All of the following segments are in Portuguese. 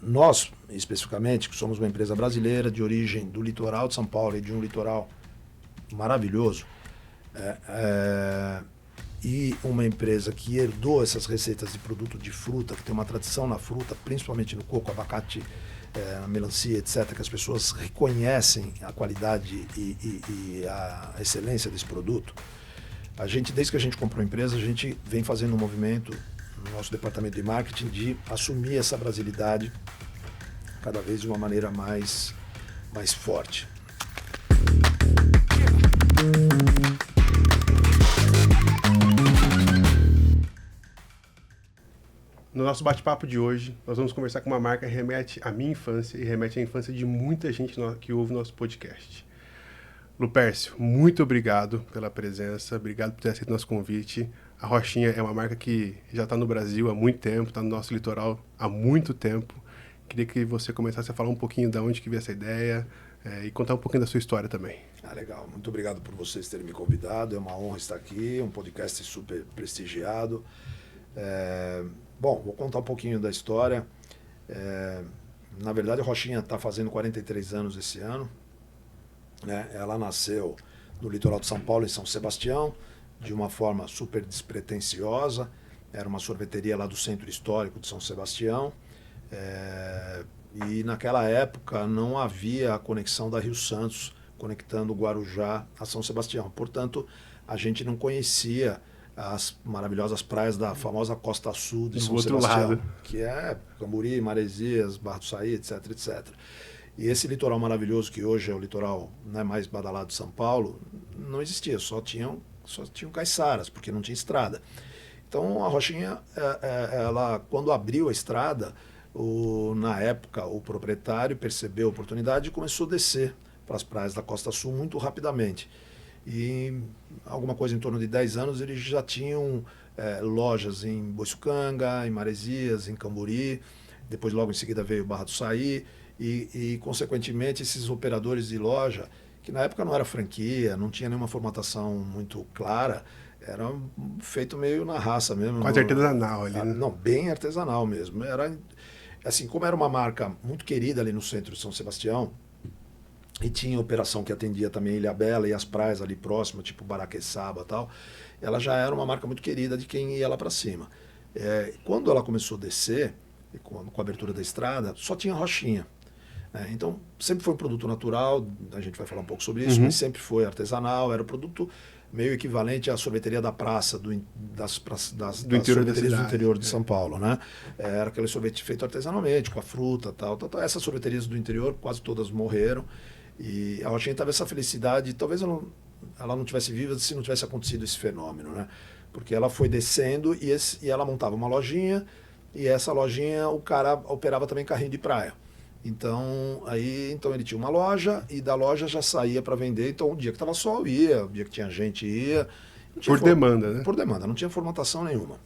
Nós, especificamente, que somos uma empresa brasileira de origem do litoral de São Paulo e de um litoral maravilhoso, e uma empresa que herdou essas receitas de produto de fruta, que tem uma tradição na fruta, principalmente no coco, abacate, na melancia, etc., que as pessoas reconhecem a qualidade e a excelência desse produto. A gente, desde que a gente comprou a empresa, a gente vem fazendo um movimento no nosso departamento de marketing de assumir essa brasilidade cada vez de uma maneira mais forte. No nosso bate-papo de hoje, nós vamos conversar com uma marca que remete à minha infância e remete à infância de muita gente que ouve o nosso podcast. Lupércio, muito obrigado pela presença, obrigado por ter aceito nosso convite. A Rochinha é uma marca que já está no Brasil há muito tempo, está no nosso litoral há muito tempo. Queria que você começasse a falar um pouquinho de onde que veio essa ideia e contar um pouquinho da sua história também. Legal. Muito obrigado por vocês terem me convidado. É uma honra estar aqui, um podcast super prestigiado. Bom, vou contar um pouquinho da história. Na verdade, a Rochinha está fazendo 43 anos esse ano. Ela nasceu no litoral de São Paulo, em São Sebastião, de uma forma super despretensiosa. Era uma sorveteria lá do centro histórico de São Sebastião. E naquela época não havia a conexão da Rio Santos, conectando Guarujá a São Sebastião. Portanto, a gente não conhecia as maravilhosas praias da famosa Costa Sul de São Sebastião, que é Camburi, Maresias, Barra do Saí, etc, etc. E esse litoral maravilhoso, que hoje é o litoral, né, mais badalado de São Paulo, não existia, só tinham caiçaras, porque não tinha estrada. Então a Rochinha, ela, quando abriu a estrada, na época o proprietário percebeu a oportunidade e começou a descer para as praias da Costa Sul muito rapidamente. E alguma coisa em torno de 10 anos eles já tinham lojas em Boiçucanga, em Maresias, em Camburi. Depois, logo em seguida, veio Barra do Saí. E, consequentemente, esses operadores de loja, que na época não era franquia, não tinha nenhuma formatação muito clara, era feito meio na raça mesmo. Quase artesanal ali, né? Não, bem artesanal mesmo. Era, assim, como era uma marca muito querida ali no centro de São Sebastião, e tinha operação que atendia também Ilhabela e as praias ali próximas, tipo Baraqueçaba e tal, ela já era uma marca muito querida de quem ia lá para cima. Quando ela começou a descer, com a abertura da estrada, só tinha Rochinha. Então, sempre foi um produto natural, a gente vai falar um pouco sobre isso, mas sempre foi artesanal, era um produto meio equivalente à sorveteria da praça, das sorveterias do interior de São Paulo, né? Era aquele sorvete feito artesanalmente, com a fruta, tal. Essas sorveterias do interior, quase todas morreram, e a Rochinha teve essa felicidade, talvez ela não tivesse viva se não tivesse acontecido esse fenômeno, né? Porque ela foi descendo e ela montava uma lojinha, e essa lojinha o cara operava também carrinho de praia. Então ele tinha uma loja e da loja já saía para vender. Então, o dia que estava sol ia, o dia que tinha gente ia. Por demanda, né? Por demanda, não tinha formatação nenhuma.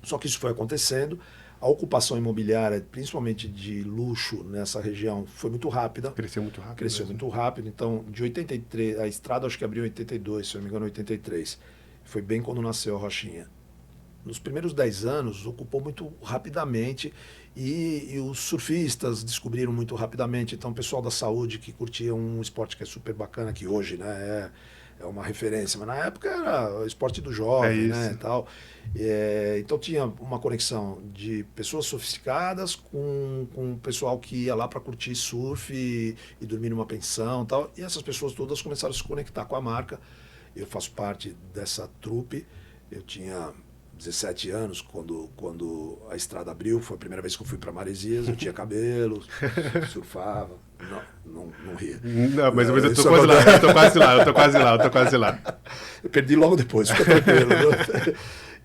Só que isso foi acontecendo. A ocupação imobiliária, principalmente de luxo nessa região, foi muito rápida. Cresceu muito rápido. Cresceu muito rápido. Então, de 83, a estrada acho que abriu em 82, se eu não me engano, 83. Foi bem quando nasceu a Rochinha. Nos primeiros 10 anos, ocupou muito rapidamente e os surfistas descobriram muito rapidamente. Então, o pessoal da saúde que curtia um esporte que é super bacana, que hoje, né, é uma referência, mas na época era o esporte do jovem, né, e tal. Então, tinha uma conexão de pessoas sofisticadas com o pessoal que ia lá para curtir surf e dormir numa pensão e tal. E essas pessoas todas começaram a se conectar com a marca. Eu faço parte dessa trupe. Eu tinha 17 anos quando a estrada abriu, foi a primeira vez que eu fui para Maresias, eu tinha cabelo, surfava, não ria. Não, mas eu tô quase lá. Eu perdi logo depois, fica tranquilo.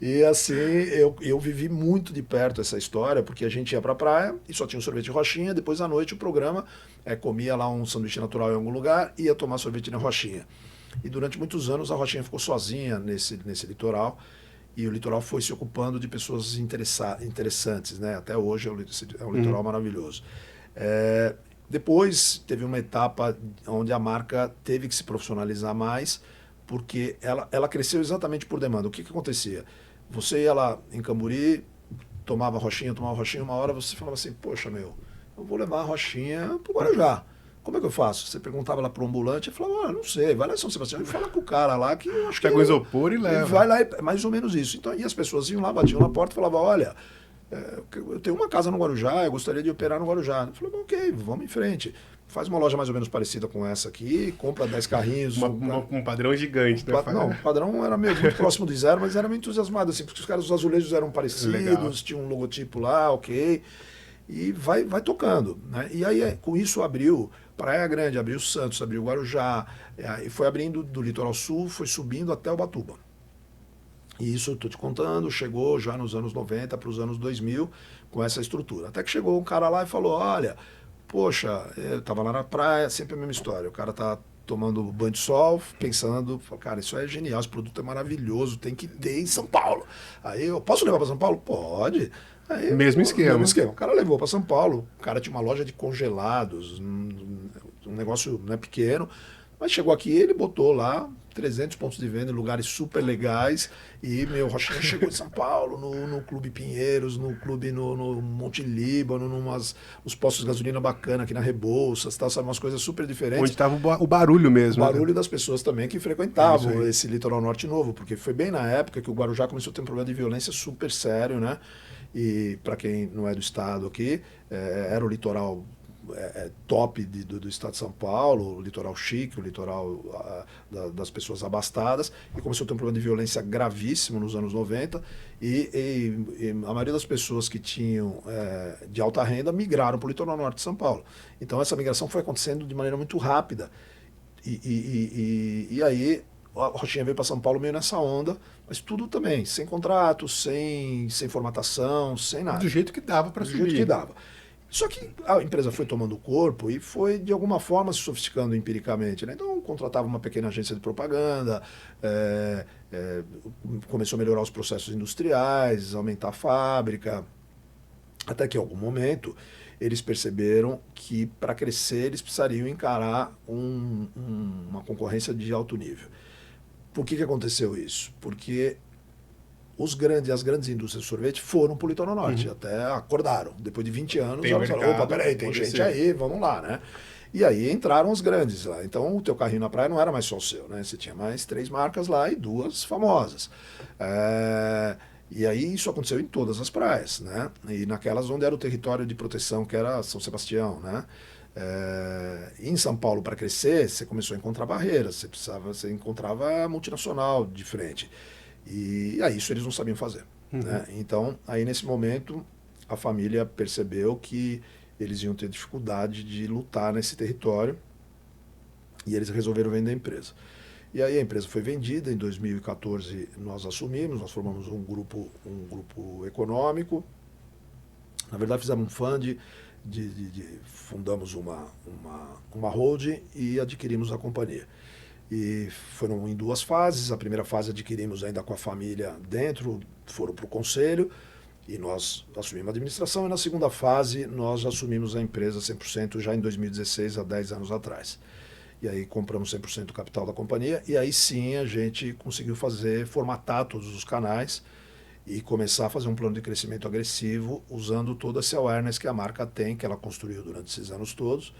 E assim, eu vivi muito de perto essa história, porque a gente ia para a praia e só tinha um sorvete Rochinha, depois à noite o programa comia lá um sanduíche natural em algum lugar e ia tomar sorvete na Rochinha. E durante muitos anos a Rochinha ficou sozinha nesse litoral. E o litoral foi se ocupando de pessoas interessantes, né? Até hoje é um litoral maravilhoso. Depois teve uma etapa onde a marca teve que se profissionalizar mais, porque ela cresceu exatamente por demanda. O que acontecia? Você ia lá em Camburi, tomava Rochinha, uma hora você falava assim, poxa, eu vou levar a Rochinha pro Guarujá. Como é que eu faço? Você perguntava lá pro ambulante, ele falava, não sei, vai lá em São Sebastião e fala com o cara lá que eu acho que... Pega um isopor e leva. Vai lá, mais ou menos isso. Então, e as pessoas iam lá, batiam na porta e falavam, olha, eu tenho uma casa no Guarujá, eu gostaria de operar no Guarujá. Eu falei, ok, vamos em frente. Faz uma loja mais ou menos parecida com essa aqui, compra 10 carrinhos. Um padrão gigante, né? Não, o padrão era meio muito próximo do zero, mas era meio entusiasmado, assim, porque os caras, os azulejos eram parecidos, Legal. tinha um logotipo lá, ok. E vai tocando, né? E aí, com isso, abriu Praia Grande, abriu Santos, abriu Guarujá, e foi abrindo do litoral sul, foi subindo até Ubatuba. E isso eu estou te contando, chegou já nos anos 90 para os anos 2000 com essa estrutura. Até que chegou um cara lá e falou, olha, poxa, eu estava lá na praia, sempre a mesma história, o cara tá tomando banho de sol, pensando, cara, isso é genial, esse produto é maravilhoso, tem que ter em São Paulo. Aí eu, posso levar para São Paulo? Pode. Aí, mesmo esquema. Mesmo esquema. O cara levou para São Paulo, o cara tinha uma loja de congelados, um negócio não é pequeno, mas chegou aqui ele botou lá 300 pontos de venda em lugares super legais e meu Rochinha chegou em São Paulo, no Clube Pinheiros, no Clube no Monte Líbano, nos postos de gasolina bacana aqui na Rebouças, tal, sabe, umas coisas super diferentes. Onde estava o barulho mesmo. O barulho das pessoas também que frequentavam esse litoral norte novo, porque foi bem na época que o Guarujá começou a ter um problema de violência super sério, né? E para quem não é do estado aqui, era o litoral top do estado de São Paulo, o litoral chique, o litoral das pessoas abastadas, e começou a ter um problema de violência gravíssimo nos anos 90, e a maioria das pessoas que tinham de alta renda migraram para o litoral norte de São Paulo. Então essa migração foi acontecendo de maneira muito rápida, e aí a Rochinha veio para São Paulo meio nessa onda, mas tudo também, sem contrato, sem formatação, sem nada. Do jeito que dava para subir. Do jeito que dava. Só que a empresa foi tomando corpo e foi, de alguma forma, se sofisticando empiricamente. Né? Então, contratava uma pequena agência de propaganda, começou a melhorar os processos industriais, aumentar a fábrica, até que, em algum momento, eles perceberam que, para crescer, eles precisariam encarar uma concorrência de alto nível. Por que aconteceu isso? Porque as grandes indústrias de sorvete foram para o litoral norte, até acordaram. Depois de 20 anos, elas falaram, opa, peraí, tem gente aí, vamos lá, né? E aí entraram os grandes lá. Então o teu carrinho na praia não era mais só o seu, né? Você tinha mais 3 marcas lá e 2 famosas. E aí isso aconteceu em todas as praias, né? E naquelas onde era o território de proteção, que era São Sebastião, né? Em São Paulo, para crescer, você começou a encontrar barreiras, você encontrava a multinacional de frente. E aí isso eles não sabiam fazer. Né? Então, aí nesse momento, a família percebeu que eles iam ter dificuldade de lutar nesse território e eles resolveram vender a empresa. E aí a empresa foi vendida, em 2014 nós assumimos, nós formamos um grupo econômico, na verdade fizemos um fund, fundamos uma holding e adquirimos a companhia. E foram em 2 fases. A primeira fase adquirimos ainda com a família dentro, foram para o conselho e nós assumimos a administração. E na segunda fase nós assumimos a empresa 100% já em 2016, há 10 anos atrás. E aí compramos 100% do capital da companhia e aí sim a gente conseguiu formatar todos os canais e começar a fazer um plano de crescimento agressivo usando todo esse awareness que a marca tem, que ela construiu durante esses anos todos.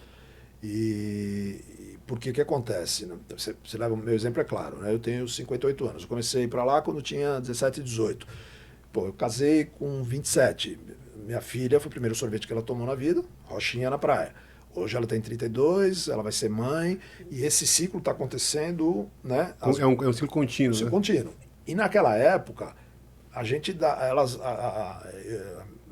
E por que acontece? Né? Você leva, meu exemplo é claro, né? Eu tenho 58 anos, eu comecei para lá quando tinha 17, 18. Pô, eu casei com 27. Minha filha foi o primeiro sorvete que ela tomou na vida, Rochinha na praia. Hoje ela tem 32, ela vai ser mãe, e esse ciclo está acontecendo, né? É um ciclo contínuo. Um ciclo contínuo. E naquela época, a gente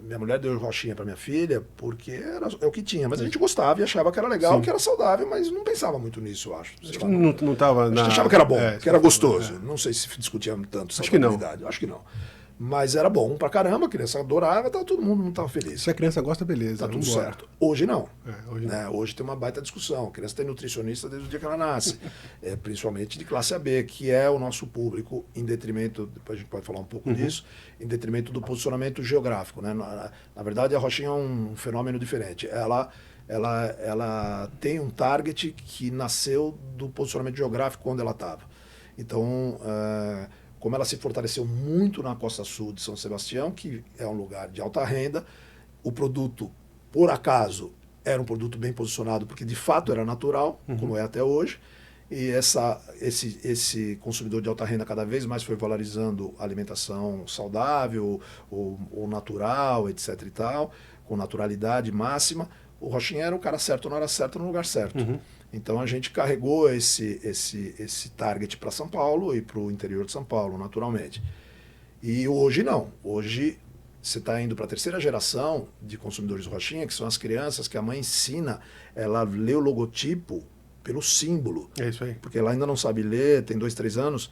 minha mulher deu Rochinha para minha filha porque é o que tinha, mas a gente gostava e achava que era legal, que era saudável, mas não pensava muito nisso, eu acho. Acho que não estava na... A gente achava que era bom, que era gostoso. Não sei se discutia tanto essa qualidade. Acho que não. Mas era bom pra caramba, a criança adorava, todo mundo não estava feliz. Se a criança gosta, beleza. Tá tudo certo. Hoje não. Hoje não. Hoje tem uma baita discussão. A criança tem nutricionista desde o dia que ela nasce. Principalmente de classe AB, que é o nosso público, em detrimento, depois a gente pode falar um pouco disso, em detrimento do posicionamento geográfico. Né? Na verdade, a Rochinha é um fenômeno diferente. Ela tem um target que nasceu do posicionamento geográfico onde ela estava. Então, como ela se fortaleceu muito na costa sul de São Sebastião, que é um lugar de alta renda, o produto, por acaso, era um produto bem posicionado, porque de fato era natural, como é até hoje, e esse consumidor de alta renda cada vez mais foi valorizando a alimentação saudável, ou natural, etc. e tal, com naturalidade máxima. O Rochinha era o cara certo na hora certa, no lugar certo. Então a gente carregou esse target para São Paulo e para o interior de São Paulo, naturalmente. E hoje não. Hoje você está indo para a terceira geração de consumidores do Rochinha, que são as crianças que a mãe ensina, ela lê o logotipo pelo símbolo. É isso aí. Porque ela ainda não sabe ler, tem 2, 3 anos.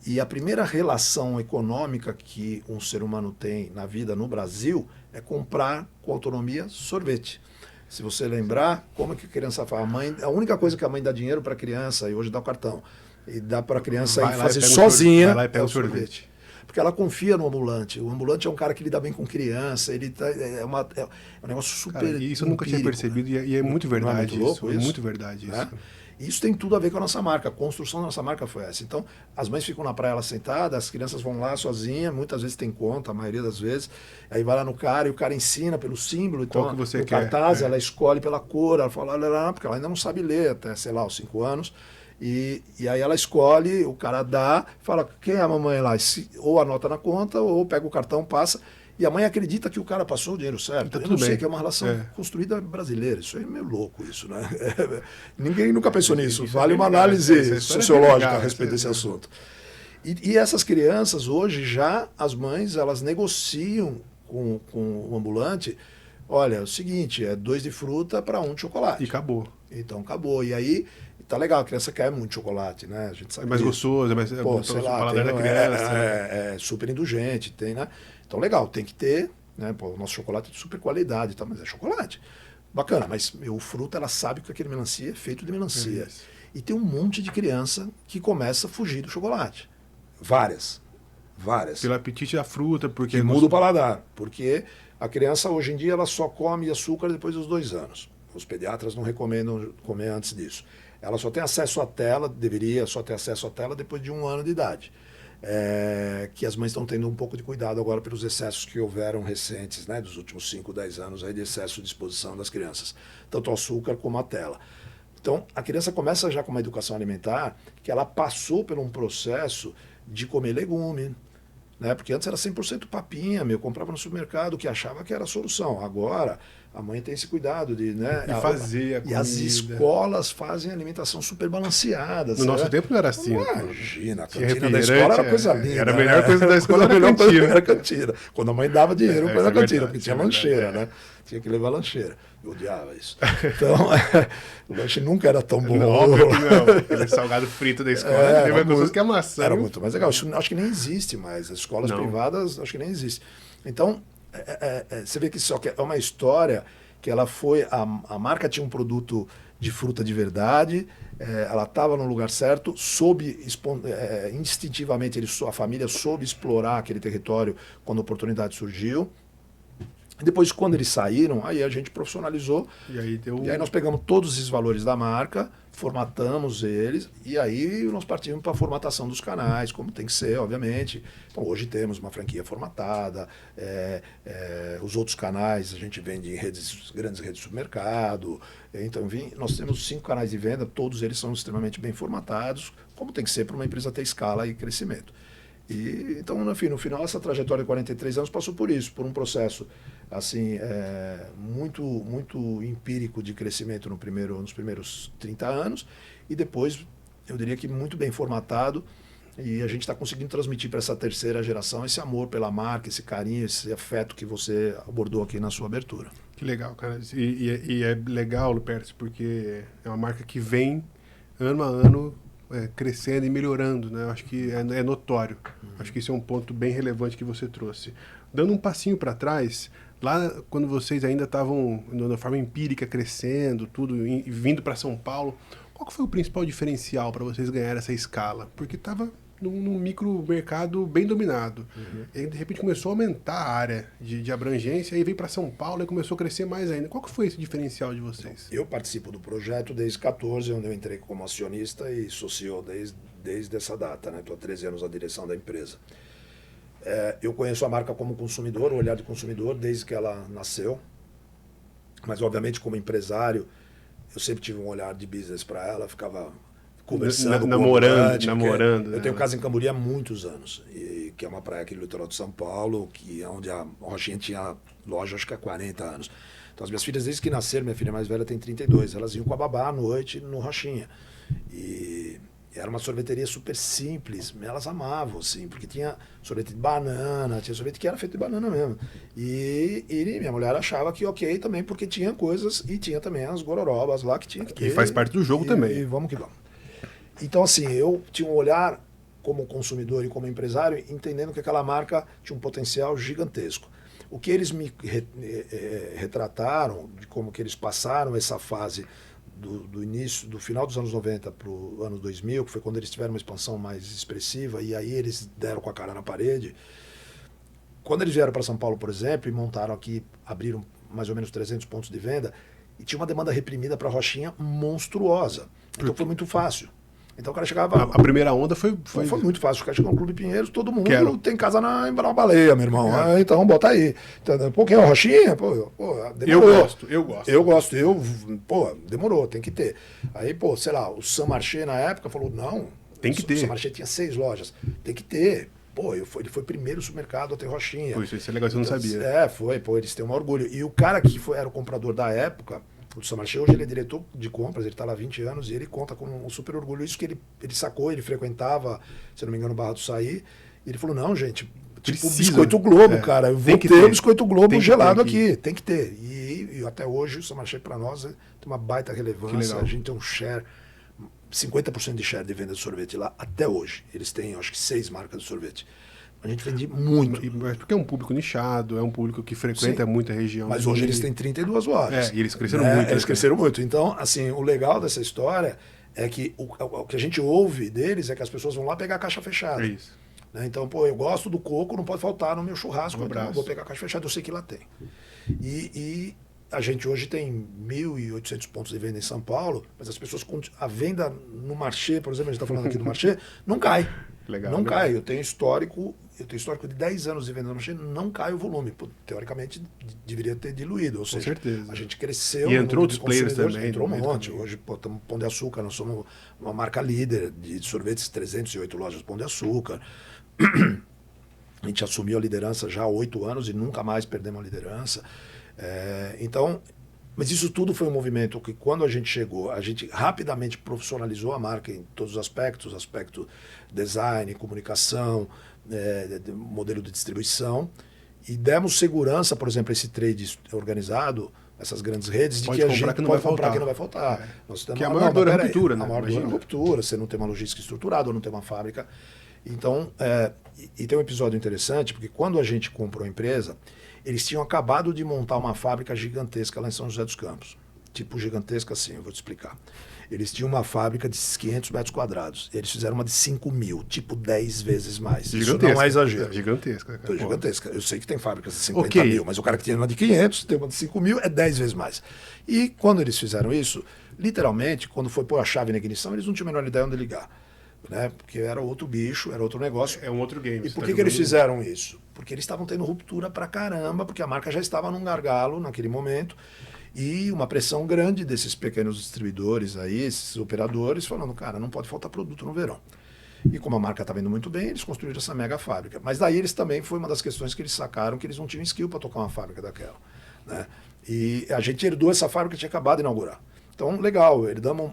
E a primeira relação econômica que um ser humano tem na vida no Brasil é comprar com autonomia sorvete. Se você lembrar, como é que a criança faz? A única coisa que a mãe dá dinheiro para a criança, e hoje dá o cartão, e dá para a criança ir fazer sozinha, vai lá e pega o sorvete. Porque ela confia no ambulante. O ambulante é um cara que lida bem com criança, é um negócio super Cara, isso eu nunca tinha percebido, e é muito verdade muito louco isso. É muito verdade isso. E isso tem tudo a ver com a nossa marca. A construção da nossa marca foi essa. Então, as mães ficam na praia lá sentadas, as crianças vão lá sozinhas, muitas vezes tem conta, a maioria das vezes. Aí vai lá no cara e o cara ensina pelo símbolo. Então, qual que você no quer? cartaz, ela escolhe pela cor, ela fala, porque ela ainda não sabe ler até, sei lá, os 5 anos. E aí ela escolhe, o cara dá, fala, quem é a mamãe lá? Ou anota na conta, ou pega o cartão, passa. E a mãe acredita que o cara passou o dinheiro certo. Tá Eu tudo não sei, bem. que é uma relação construída brasileira. Isso aí é meio louco, isso, né? Ninguém nunca pensou nisso. Isso Vale é uma legal, análise sociológica legal, a respeito desse assunto. E essas crianças, hoje, já as mães, elas negociam com o ambulante. Olha, é o seguinte, é 2 de fruta para 1 de chocolate. E acabou. Então, acabou. E aí, tá legal, a criança quer muito chocolate, né? A gente sabe É mais disso. gostoso, é mais Pô, sei lá, paladar da criança. é super indulgente, tem, né? Então, legal, tem que ter, né? Pô, o nosso chocolate é de super qualidade, tá? Mas é chocolate. Bacana, mas o fruta, ela sabe que aquele melancia é feito de melancia. E tem um monte de criança que começa a fugir do chocolate. Várias. Pelo apetite da fruta, porque... Que muda o paladar. Porque a criança, hoje em dia, ela só come açúcar depois dos 2 anos. Os pediatras não recomendam comer antes disso. Ela só tem acesso à tela, deveria só ter acesso à tela depois de 1 ano de idade. Que as mães estão tendo um pouco de cuidado agora pelos excessos que houveram recentes, né, dos últimos 5, 10 anos aí de excesso de exposição das crianças, tanto ao açúcar como à tela. Então, a criança começa já com uma educação alimentar que ela passou por um processo de comer legume, né, porque antes era 100% papinha, comprava no supermercado, que achava que era a solução. Agora, a mãe tem esse cuidado de, né, E fazer a comida. E as escolas fazem alimentação super balanceada. No nosso tempo não era assim. Imagina, a cantina da escola era coisa linda. Era a melhor coisa da escola, era a cantina. Quando a mãe dava dinheiro para a cantina, verdade, porque tinha lancheira, né? Tinha que levar lancheira. Eu odiava isso. Então, o lanche nunca era tão bom. Não, óbvio que não. Aquele salgado frito da escola, tem mais gostoso que a maçã. Era muito mais legal. Isso acho que nem existe mais. As escolas privadas, acho que nem existe. Então, você vê que isso é uma história que ela foi... A marca tinha um produto de fruta de verdade, ela estava no lugar certo, instintivamente a família soube explorar aquele território quando a oportunidade surgiu. Depois, quando eles saíram, aí a gente profissionalizou. E aí nós pegamos todos esses valores da marca, formatamos eles, e aí nós partimos para a formatação dos canais, como tem que ser, obviamente. Então, hoje temos uma franquia formatada, os outros canais a gente vende em grandes redes de supermercado. Então, enfim, nós temos 5 canais de venda, todos eles são extremamente bem formatados, como tem que ser para uma empresa ter escala e crescimento. Então, enfim, no final, essa trajetória de 43 anos passou por isso, por um processo assim, muito, muito empírico de crescimento nos primeiros 30 anos, e depois, eu diria que muito bem formatado, e a gente está conseguindo transmitir para essa terceira geração esse amor pela marca, esse carinho, esse afeto que você abordou aqui na sua abertura. Que legal, cara. E é legal, Lupercio, porque é uma marca que vem ano a ano crescendo e melhorando, né? Eu acho que é notório. Acho que esse é um ponto bem relevante que você trouxe. Dando um passinho para trás, lá quando vocês ainda estavam de forma empírica crescendo, tudo, vindo para São Paulo, qual que foi o principal diferencial para vocês ganhar essa escala? Porque estava num micro mercado bem dominado. E aí, de repente, começou a aumentar a área de abrangência, aí veio para São Paulo e começou a crescer mais ainda. Qual que foi esse diferencial de vocês? Eu participo do projeto desde 14, onde eu entrei como acionista e socio desde essa data, né? Estou há 13 anos na direção da empresa. Eu conheço a marca como consumidor, o olhar de consumidor, desde que ela nasceu. Mas, obviamente, como empresário, eu sempre tive um olhar de business para ela, ficava conversando namorando. Eu tenho casa em Cambori há muitos anos, que é uma praia aqui no litoral de São Paulo, que é onde a Rochinha tinha loja, acho que há 40 anos. Então, as minhas filhas, desde que nasceram, minha filha mais velha tem 32, elas iam com a babá à noite no Rochinha. E era uma sorveteria super simples, elas amavam, assim, porque tinha sorvete de banana, tinha sorvete que era feito de banana mesmo. E minha mulher achava que ok também, porque tinha coisas, e tinha também as gororobas lá que tinha que ter. E faz parte do jogo também. E vamos que vamos. Então, assim, eu tinha um olhar como consumidor e como empresário, entendendo que aquela marca tinha um potencial gigantesco. O que eles me retrataram, de como que eles passaram essa fase do início, do final dos anos 90 para o ano 2000, que foi quando eles tiveram uma expansão mais expressiva, e aí eles deram com a cara na parede. Quando eles vieram para São Paulo, por exemplo, e montaram aqui, abriram mais ou menos 300 pontos de venda, e tinha uma demanda reprimida para a Rochinha monstruosa. Então foi muito fácil. Então o cara chegava... A primeira onda foi muito fácil. O cara chegou no Clube Pinheiros, todo mundo tem casa em Baleia, meu irmão. Então bota aí. Pô, quem é o Rochinha? Pô, demorou. Eu gosto. Demorou, tem que ter. Aí, pô, sei lá, o Saint Marché na época falou, não, tem que ter. O Saint Marché tinha 6 lojas. Tem que ter. Pô, ele foi o primeiro supermercado a ter Rochinha. Pô, isso é legal, você não sabia. Eles têm um orgulho. E o cara que era o comprador da época, o Saint Marché, hoje ele é diretor de compras, ele está lá há 20 anos e ele conta com um super orgulho. Isso que ele sacou, ele frequentava, se não me engano, o Barra do Saí, e ele falou, não, gente, tipo Biscoito Globo, cara, eu vou ter o Biscoito Globo gelado aqui, tem que ter. E até hoje o Saint Marché para nós tem uma baita relevância, a gente tem um share, 50% de share de venda de sorvete lá, até hoje. Eles têm, acho que 6 marcas de sorvete. A gente vende muito. Porque é um público nichado, é um público que frequenta muita região. Mas hoje eles têm 32 lojas. E eles cresceram muito. Eles cresceram muito. Então, assim, o legal dessa história é que o que a gente ouve deles é que as pessoas vão lá pegar a caixa fechada. É isso. Então, pô, eu gosto do coco, não pode faltar no meu churrasco. Então eu vou pegar a caixa fechada, eu sei que lá tem. E a gente hoje tem 1.800 pontos de venda em São Paulo, mas as pessoas, a venda no Marché, por exemplo, a gente está falando aqui do Marché, não cai. Legal. Cai. Eu tenho histórico de 10 anos de venda no Marché, não cai o volume. Pô, teoricamente, deveria ter diluído. Ou seja, certeza. A gente cresceu. E entrou outros players também. Entrou um monte. Hoje, pô, estamos Pão de Açúcar, nós somos uma marca líder de sorvetes, 308 lojas Pão de Açúcar. A gente assumiu a liderança já há 8 anos e nunca mais perdemos a liderança. Então, mas isso tudo foi um movimento que, quando a gente chegou, a gente rapidamente profissionalizou a marca em todos os aspectos, aspecto design, comunicação, modelo de distribuição, e demos segurança, por exemplo, esse trade organizado, essas grandes redes, de que a gente pode comprar que não vai faltar. Nós temos, que a maior dor é a ruptura, né? A maior dor é a ruptura, você não tem uma logística estruturada, ou não tem uma fábrica. Então, e tem um episódio interessante, porque quando a gente comprou a empresa, eles tinham acabado de montar uma fábrica gigantesca lá em São José dos Campos. Tipo gigantesca assim, eu vou te explicar. Eles tinham uma fábrica de 500 metros quadrados. Eles fizeram uma de 5.000, tipo 10 vezes mais. Gigantesca. Isso não é exagero. Gigantesca. Cara. Gigantesca. Eu sei que tem fábricas de 50 mil, mas o cara que tinha uma de 500, tem uma de 5.000, é 10 vezes mais. E quando eles fizeram isso, literalmente, quando foi pôr a chave na ignição, eles não tinham a menor ideia onde ligar. Né? Porque era outro bicho, era outro negócio. É um outro game. E por que eles fizeram isso? Porque eles estavam tendo ruptura pra caramba, porque a marca já estava num gargalo naquele momento, e uma pressão grande desses pequenos distribuidores aí, esses operadores, falando, cara, não pode faltar produto no verão. E como a marca estava indo muito bem, eles construíram essa mega fábrica. Mas daí eles também, foi uma das questões que eles sacaram, que eles não tinham skill para tocar uma fábrica daquela. Né? E a gente herdou essa fábrica que tinha acabado de inaugurar. Então, legal, herdamos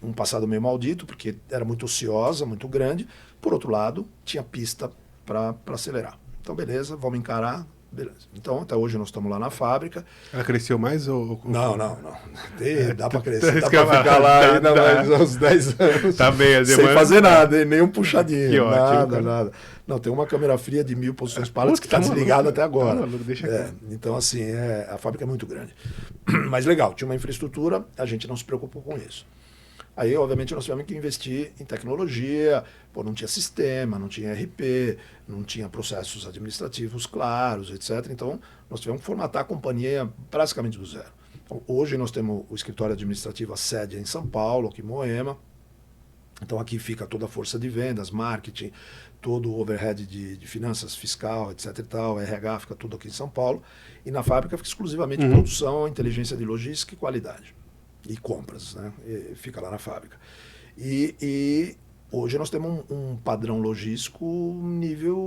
um passado meio maldito, porque era muito ociosa, muito grande. Por outro lado, tinha pista para acelerar. Então, beleza, vamos encarar. Beleza. Então, até hoje nós estamos lá na fábrica. Ela cresceu mais ou... Não. Dá para crescer, dá para ficar lá ainda mais uns 10 anos. Tá bem, sem fazer nada, nem um puxadinho. Que ótimo, nada. Não, tem uma câmera fria de 1.000 posições pallets que está desligada até agora. Deixa aqui. Então, assim, a fábrica é muito grande. Mas legal, tinha uma infraestrutura, a gente não se preocupou com isso. Aí, obviamente, nós tivemos que investir em tecnologia, não tinha sistema, não tinha RP, não tinha processos administrativos claros, etc. Então, nós tivemos que formatar a companhia praticamente do zero. Então, hoje nós temos o escritório administrativo, a sede em São Paulo, aqui em Moema, Então aqui fica toda a força de vendas, marketing, todo o overhead de finanças fiscal, etc e tal, RH fica tudo aqui em São Paulo. E na fábrica fica exclusivamente produção, inteligência de logística e qualidade. E compras, né? E fica lá na fábrica. E hoje nós temos um padrão logístico nível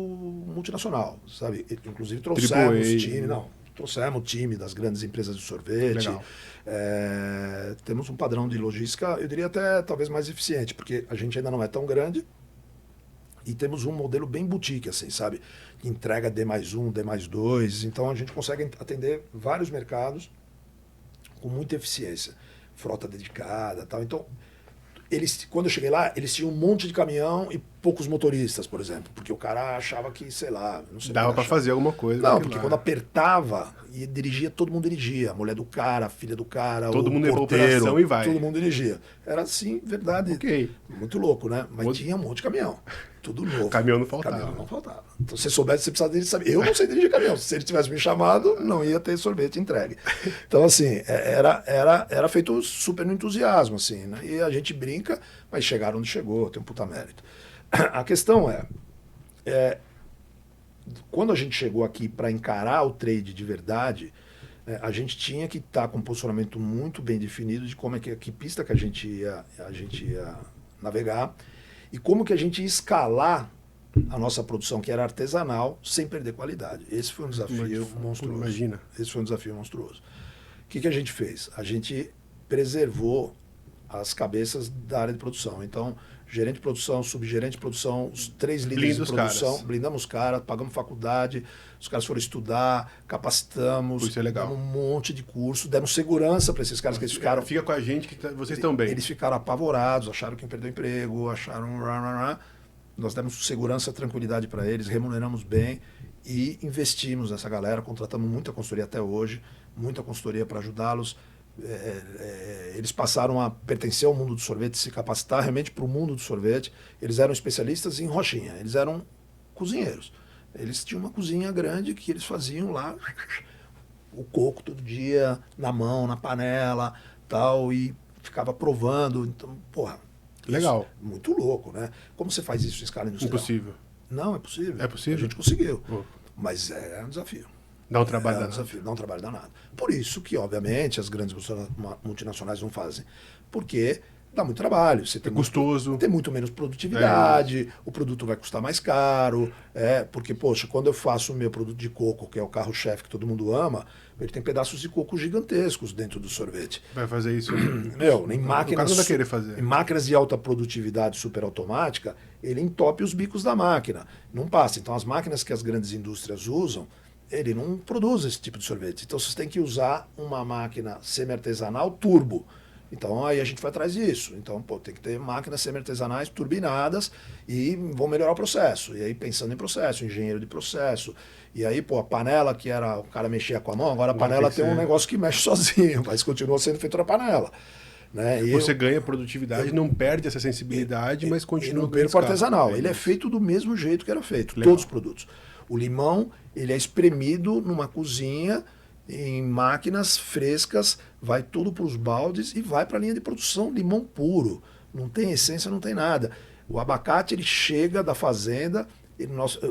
multinacional, sabe? Inclusive trouxemos time das grandes empresas de sorvete. Temos um padrão de logística, eu diria até talvez mais eficiente, porque a gente ainda não é tão grande e temos um modelo bem boutique, assim, sabe? Entrega D+1, D+2, então a gente consegue atender vários mercados com muita eficiência. Frota dedicada, tal. Então, quando eu cheguei lá, eles tinham um monte de caminhão e poucos motoristas, por exemplo, porque o cara achava que, sei lá, não sei. Dava para fazer alguma coisa. Não, porque quando apertava e dirigia, todo mundo dirigia. A mulher do cara, a filha do cara, todo mundo porteiro, ia pra operação e vai. Todo mundo dirigia. Era assim, verdade. Ok. Muito louco, né? Mas tinha um monte de caminhão. Tudo novo. Caminhão não faltava. Caminhão não faltava. Então, se você soubesse, você precisava saber. Eu não sei dirigir caminhão. Se ele tivesse me chamado, não ia ter sorvete entregue. Então, assim, era feito super no entusiasmo, assim, né? E a gente brinca, mas chegaram onde chegou, tem um puta mérito. A questão quando a gente chegou aqui para encarar o trade de verdade, a gente tinha que estar com um posicionamento muito bem definido de como é que pista que a gente ia navegar e como que a gente ia escalar a nossa produção, que era artesanal, sem perder qualidade. Esse foi um desafio monstruoso. Imagina. Esse foi um desafio monstruoso. O que a gente fez? A gente preservou as cabeças da área de produção. Então, gerente de produção, subgerente de produção, os 3 líderes de produção, blindamos os caras, pagamos faculdade, os caras foram estudar, capacitamos, isso é legal. demos um monte de curso, demos segurança para esses caras que eles ficaram... Fica com a gente que vocês estão bem. Eles ficaram apavorados, acharam que iam perder o emprego, acharam... Nós demos segurança, tranquilidade para eles, remuneramos bem e investimos nessa galera, contratamos muita consultoria até hoje, muita consultoria para ajudá-los. Eles passaram a pertencer ao mundo do sorvete, se capacitar realmente para o mundo do sorvete. Eles eram especialistas em rochinha, eles eram cozinheiros. Eles tinham uma cozinha grande que eles faziam lá o coco todo dia, na mão, na panela, tal, e ficava provando. Então, porra, legal. Muito louco, né? Como você faz isso em escala industrial? Impossível. Não, é possível. É possível? A gente conseguiu. Mas é um desafio. Dá um trabalho danado. Dá um trabalho danado. Por isso que, obviamente, as grandes multinacionais não fazem. Porque dá muito trabalho. Você tem custoso. Tem muito menos produtividade, o produto vai custar mais caro. Porque, poxa, quando eu faço o meu produto de coco, que é o carro-chefe que todo mundo ama, ele tem pedaços de coco gigantescos dentro do sorvete. Vai fazer isso? Em máquinas, não vai querer fazer. Em máquinas de alta produtividade superautomática, ele entope os bicos da máquina. Não passa. Então, as máquinas que as grandes indústrias usam, ele não produz esse tipo de sorvete. Então, você tem que usar uma máquina semi-artesanal turbo. Então, aí a gente vai atrás disso. Então, tem que ter máquinas semi-artesanais turbinadas e vão melhorar o processo. E aí, pensando em processo, engenheiro de processo. E aí, a panela que era o cara mexia com a mão, agora a panela tem um negócio que mexe sozinho, mas continua sendo feito na panela. Né? E você ganha produtividade, não perde essa sensibilidade, mas continua não perde o artesanal. Ele é feito do mesmo jeito que era feito, todos os produtos. O limão, ele é espremido numa cozinha, em máquinas frescas, vai tudo para os baldes e vai para a linha de produção, limão puro. Não tem essência, não tem nada. O abacate, ele chega da fazenda,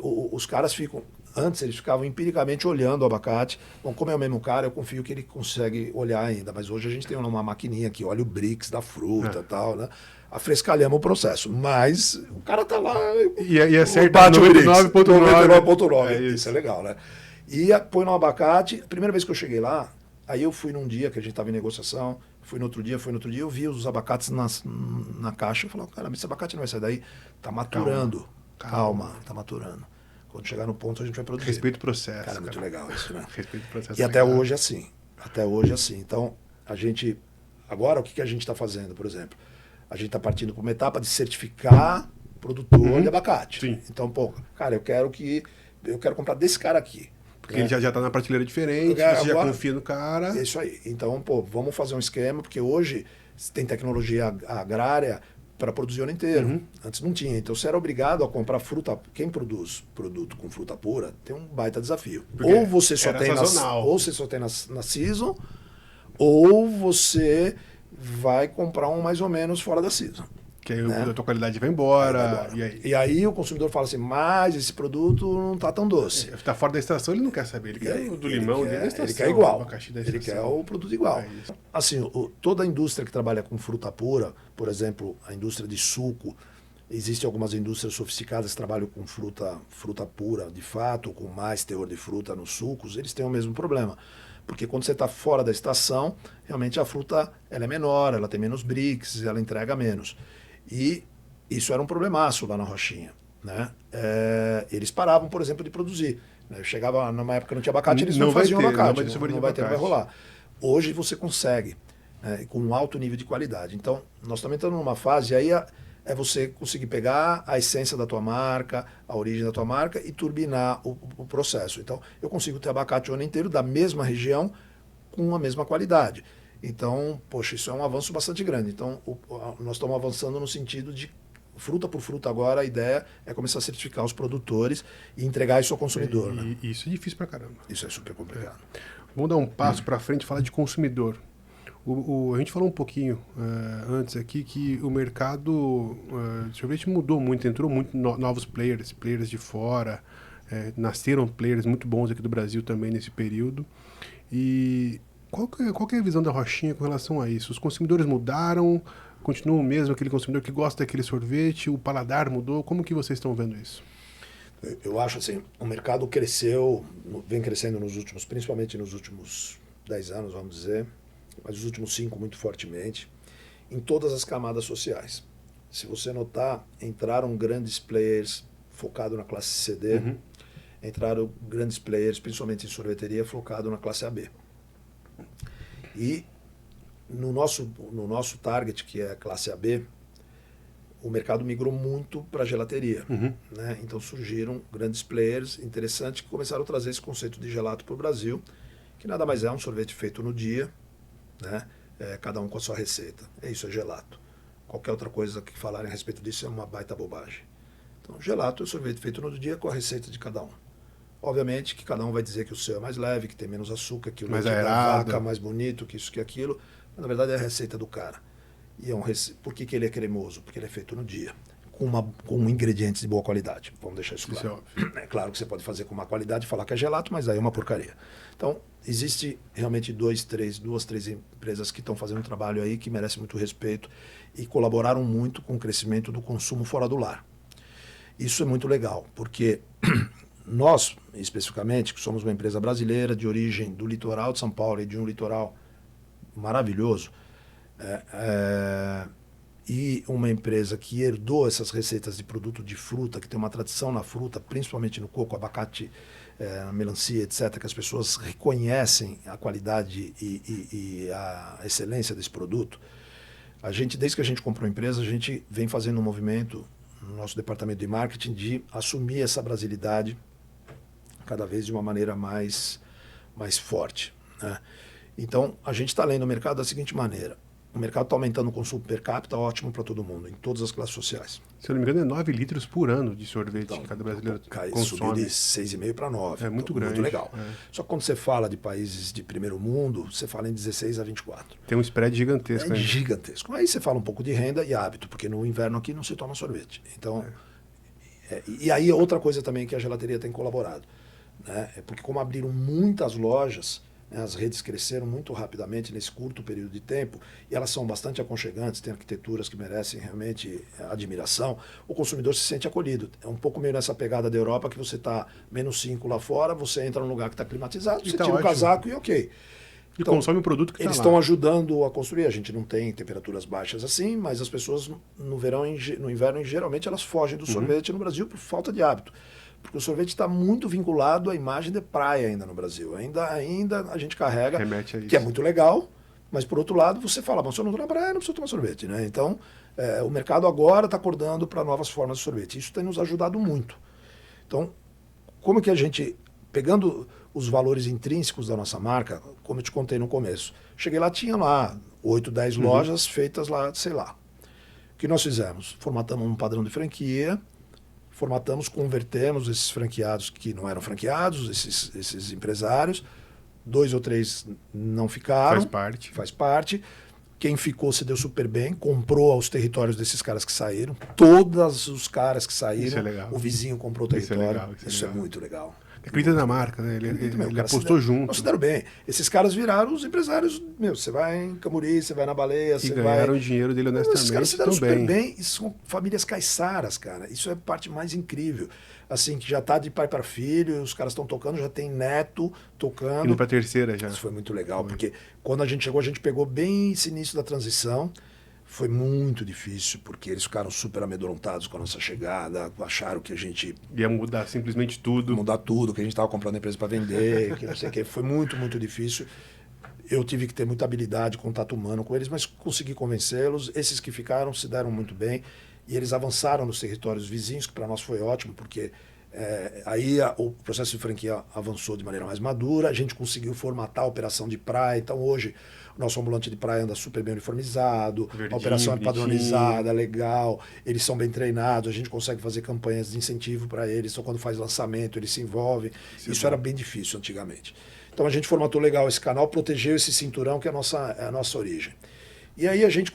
os caras ficam... Antes eles ficavam empiricamente olhando o abacate. Bom, como é o mesmo cara, eu confio que ele consegue olhar ainda. Mas hoje a gente tem uma maquininha que olha o brix da fruta e tal, né? Afrescalhamos o processo. Mas o cara tá lá... E acerta 99,9. Isso é legal, né? E põe no abacate. A primeira vez que eu cheguei lá, aí eu fui num dia que a gente estava em negociação, fui no outro dia, eu vi os abacates na caixa. Eu falei, cara, esse abacate não vai sair daí. Tá maturando. Calma, tá maturando. Quando chegar no ponto, a gente vai produzir. Respeito o processo. Cara, é muito legal isso, né? Respeito o processo. E até hoje é assim. Até hoje é assim. Então, a gente... Agora, o que a gente está fazendo, por exemplo? A gente está partindo para uma etapa de certificar produtor de abacate. Sim. Então, cara, eu quero comprar desse cara aqui. Porque ele já está na prateleira diferente, você já confia no cara. É isso aí. Então, vamos fazer um esquema, porque hoje tem tecnologia agrária para produzir o ano inteiro. Antes não tinha. Então você era obrigado a comprar fruta. Quem produz produto com fruta pura tem um baita desafio. Porque ou você só tem na season, ou você vai comprar um mais ou menos fora da season. Que aí né? a tua qualidade vai embora. E aí o consumidor fala assim, mas esse produto não tá tão doce. Tá fora da estação, ele não quer saber. Ele quer o do limão dele da estação. Ele quer igual. O abacaxi da Ele estação. quer o produto igual. É isso. Assim, toda a indústria que trabalha com fruta pura, por exemplo, a indústria de suco, existem algumas indústrias sofisticadas que trabalham com fruta pura, de fato, com mais teor de fruta nos sucos, eles têm o mesmo problema. Porque quando você está fora da estação, realmente a fruta ela é menor, ela tem menos brix, ela entrega menos. E isso era um problemaço lá na Rochinha, né? Eles paravam, por exemplo, de produzir. Chegava numa época que não tinha abacate, eles não faziam abacate. Não vai ter, não vai rolar. Hoje você consegue, né, com um alto nível de qualidade. Então, nós também estamos numa fase, aí é você conseguir pegar a essência da tua marca, a origem da tua marca e turbinar o processo. Então, eu consigo ter abacate o ano inteiro da mesma região com a mesma qualidade. Então, poxa, isso é um avanço bastante grande. Então, nós estamos avançando no sentido de fruta por fruta agora, a ideia é começar a certificar os produtores e entregar isso ao consumidor. Né? Isso é difícil pra caramba. Isso é super complicado. Vamos dar um passo para frente e falar de consumidor. A gente falou um pouquinho antes aqui que o mercado de sorvete mudou muito, entrou muito novos players de fora, nasceram players muito bons aqui do Brasil também nesse período. E qual que é a visão da Rochinha com relação a isso? Os consumidores mudaram? Continua o mesmo aquele consumidor que gosta daquele sorvete? O paladar mudou? Como que vocês estão vendo isso? Eu acho assim, o mercado cresceu, vem crescendo principalmente nos últimos 10 anos, vamos dizer, mas os últimos 5 muito fortemente, em todas as camadas sociais. Se você notar, entraram grandes players focados na classe CD, entraram grandes players, principalmente em sorveteria, focados na classe AB. E no nosso target, que é a classe AB, o mercado migrou muito para a gelateria. Né? Então surgiram grandes players interessantes que começaram a trazer esse conceito de gelato para o Brasil, que nada mais é um sorvete feito no dia, né? Cada um com a sua receita. Isso é gelato. Qualquer outra coisa que falarem a respeito disso é uma baita bobagem. Então, gelato é sorvete feito no dia com a receita de cada um. Obviamente que cada um vai dizer que o seu é mais leve, que tem menos açúcar, que o leite da vaca é mais bonito, que isso, que aquilo. Mas, na verdade, é a receita do cara. E por que ele é cremoso? Porque ele é feito no dia, com ingredientes de boa qualidade. Vamos deixar isso claro. É claro que você pode fazer com uma qualidade e falar que é gelato, mas aí é uma porcaria. Então, existe realmente duas, três empresas que estão fazendo um trabalho aí que merece muito respeito e colaboraram muito com o crescimento do consumo fora do lar. Isso é muito legal, porque nós, especificamente, que somos uma empresa brasileira de origem do litoral de São Paulo e de um litoral maravilhoso, e uma empresa que herdou essas receitas de produto de fruta, que tem uma tradição na fruta, principalmente no coco, abacate, na melancia, etc., que as pessoas reconhecem a qualidade e a excelência desse produto. Desde que a gente comprou a empresa, a gente vem fazendo um movimento no nosso departamento de marketing de assumir essa brasilidade cada vez de uma maneira mais forte. Né? Então, a gente está lendo o mercado da seguinte maneira. O mercado está aumentando o consumo per capita, ótimo para todo mundo, em todas as classes sociais. Se eu não me engano, é 9 litros por ano de sorvete que cada brasileiro consome. Subiu de 6,5 para 9. É muito grande. Muito legal. Só que quando você fala de países de primeiro mundo, você fala em 16 a 24. Tem um spread gigantesco. Gigantesco. Aí você fala um pouco de renda e hábito, porque no inverno aqui não se toma sorvete. Então, e aí outra coisa também que a gelateria tem colaborado. Né? Porque como abriram muitas lojas, as redes cresceram muito rapidamente nesse curto período de tempo e elas são bastante aconchegantes, têm arquiteturas que merecem realmente admiração. O consumidor se sente acolhido. É um pouco meio nessa pegada da Europa, que você está -5 lá fora, você entra num lugar que está climatizado, você tira o casaco e ok. E então, consome o produto que está lá. Eles estão ajudando a construir. A gente não tem temperaturas baixas assim, mas as pessoas no inverno, geralmente, elas fogem do sorvete no Brasil por falta de hábito. Porque o sorvete está muito vinculado à imagem de praia ainda no Brasil. Ainda a gente carrega, que é muito legal, mas por outro lado você fala, mas se eu não estou na praia, não preciso tomar sorvete. Né? Então, o mercado agora está acordando para novas formas de sorvete. Isso tem nos ajudado muito. Então, como que a gente, pegando os valores intrínsecos da nossa marca, como eu te contei no começo, cheguei lá, tinha lá 8, 10 lojas feitas lá, sei lá. O que nós fizemos? Formatamos um padrão de franquia, convertemos esses franqueados que não eram franqueados, esses empresários, 2 ou 3 não ficaram. Faz parte. Quem ficou se deu super bem, comprou os territórios desses caras que saíram. Todos os caras que saíram, Isso é legal. o vizinho comprou o território. Isso é muito legal. Acredita na marca, né? Ele apostou junto. Não se deram bem. Esses caras viraram os empresários. Meu, você vai em Camuri, você vai na Baleia, você vai... E ganharam o dinheiro dele honestamente. Esses caras se deram super bem. E são famílias caiçaras, cara. Isso é a parte mais incrível. Assim, que já tá de pai para filho, os caras estão tocando, já tem neto tocando. Indo pra terceira já. Isso foi muito legal, porque quando a gente chegou, a gente pegou bem esse início da transição. Foi muito difícil, porque eles ficaram super amedrontados com a nossa chegada, acharam que a gente... ia mudar simplesmente tudo. Mudar tudo, que a gente estava comprando a empresa para vender, que não sei o que. Foi muito, muito difícil. Eu tive que ter muita habilidade, contato humano com eles, mas consegui convencê-los. Esses que ficaram se deram muito bem. E eles avançaram nos territórios vizinhos, que para nós foi ótimo, porque aí o processo de franquia avançou de maneira mais madura, a gente conseguiu formatar a operação de praia. Então hoje o nosso ambulante de praia anda super bem uniformizado, verdinho, a operação é padronizada, bonitinho. legal, eles são bem treinados, a gente consegue fazer campanhas de incentivo para eles, então quando faz lançamento eles se envolvem. Isso era bem difícil antigamente. Então a gente formatou legal esse canal, protegeu esse cinturão que é a nossa origem. E aí a gente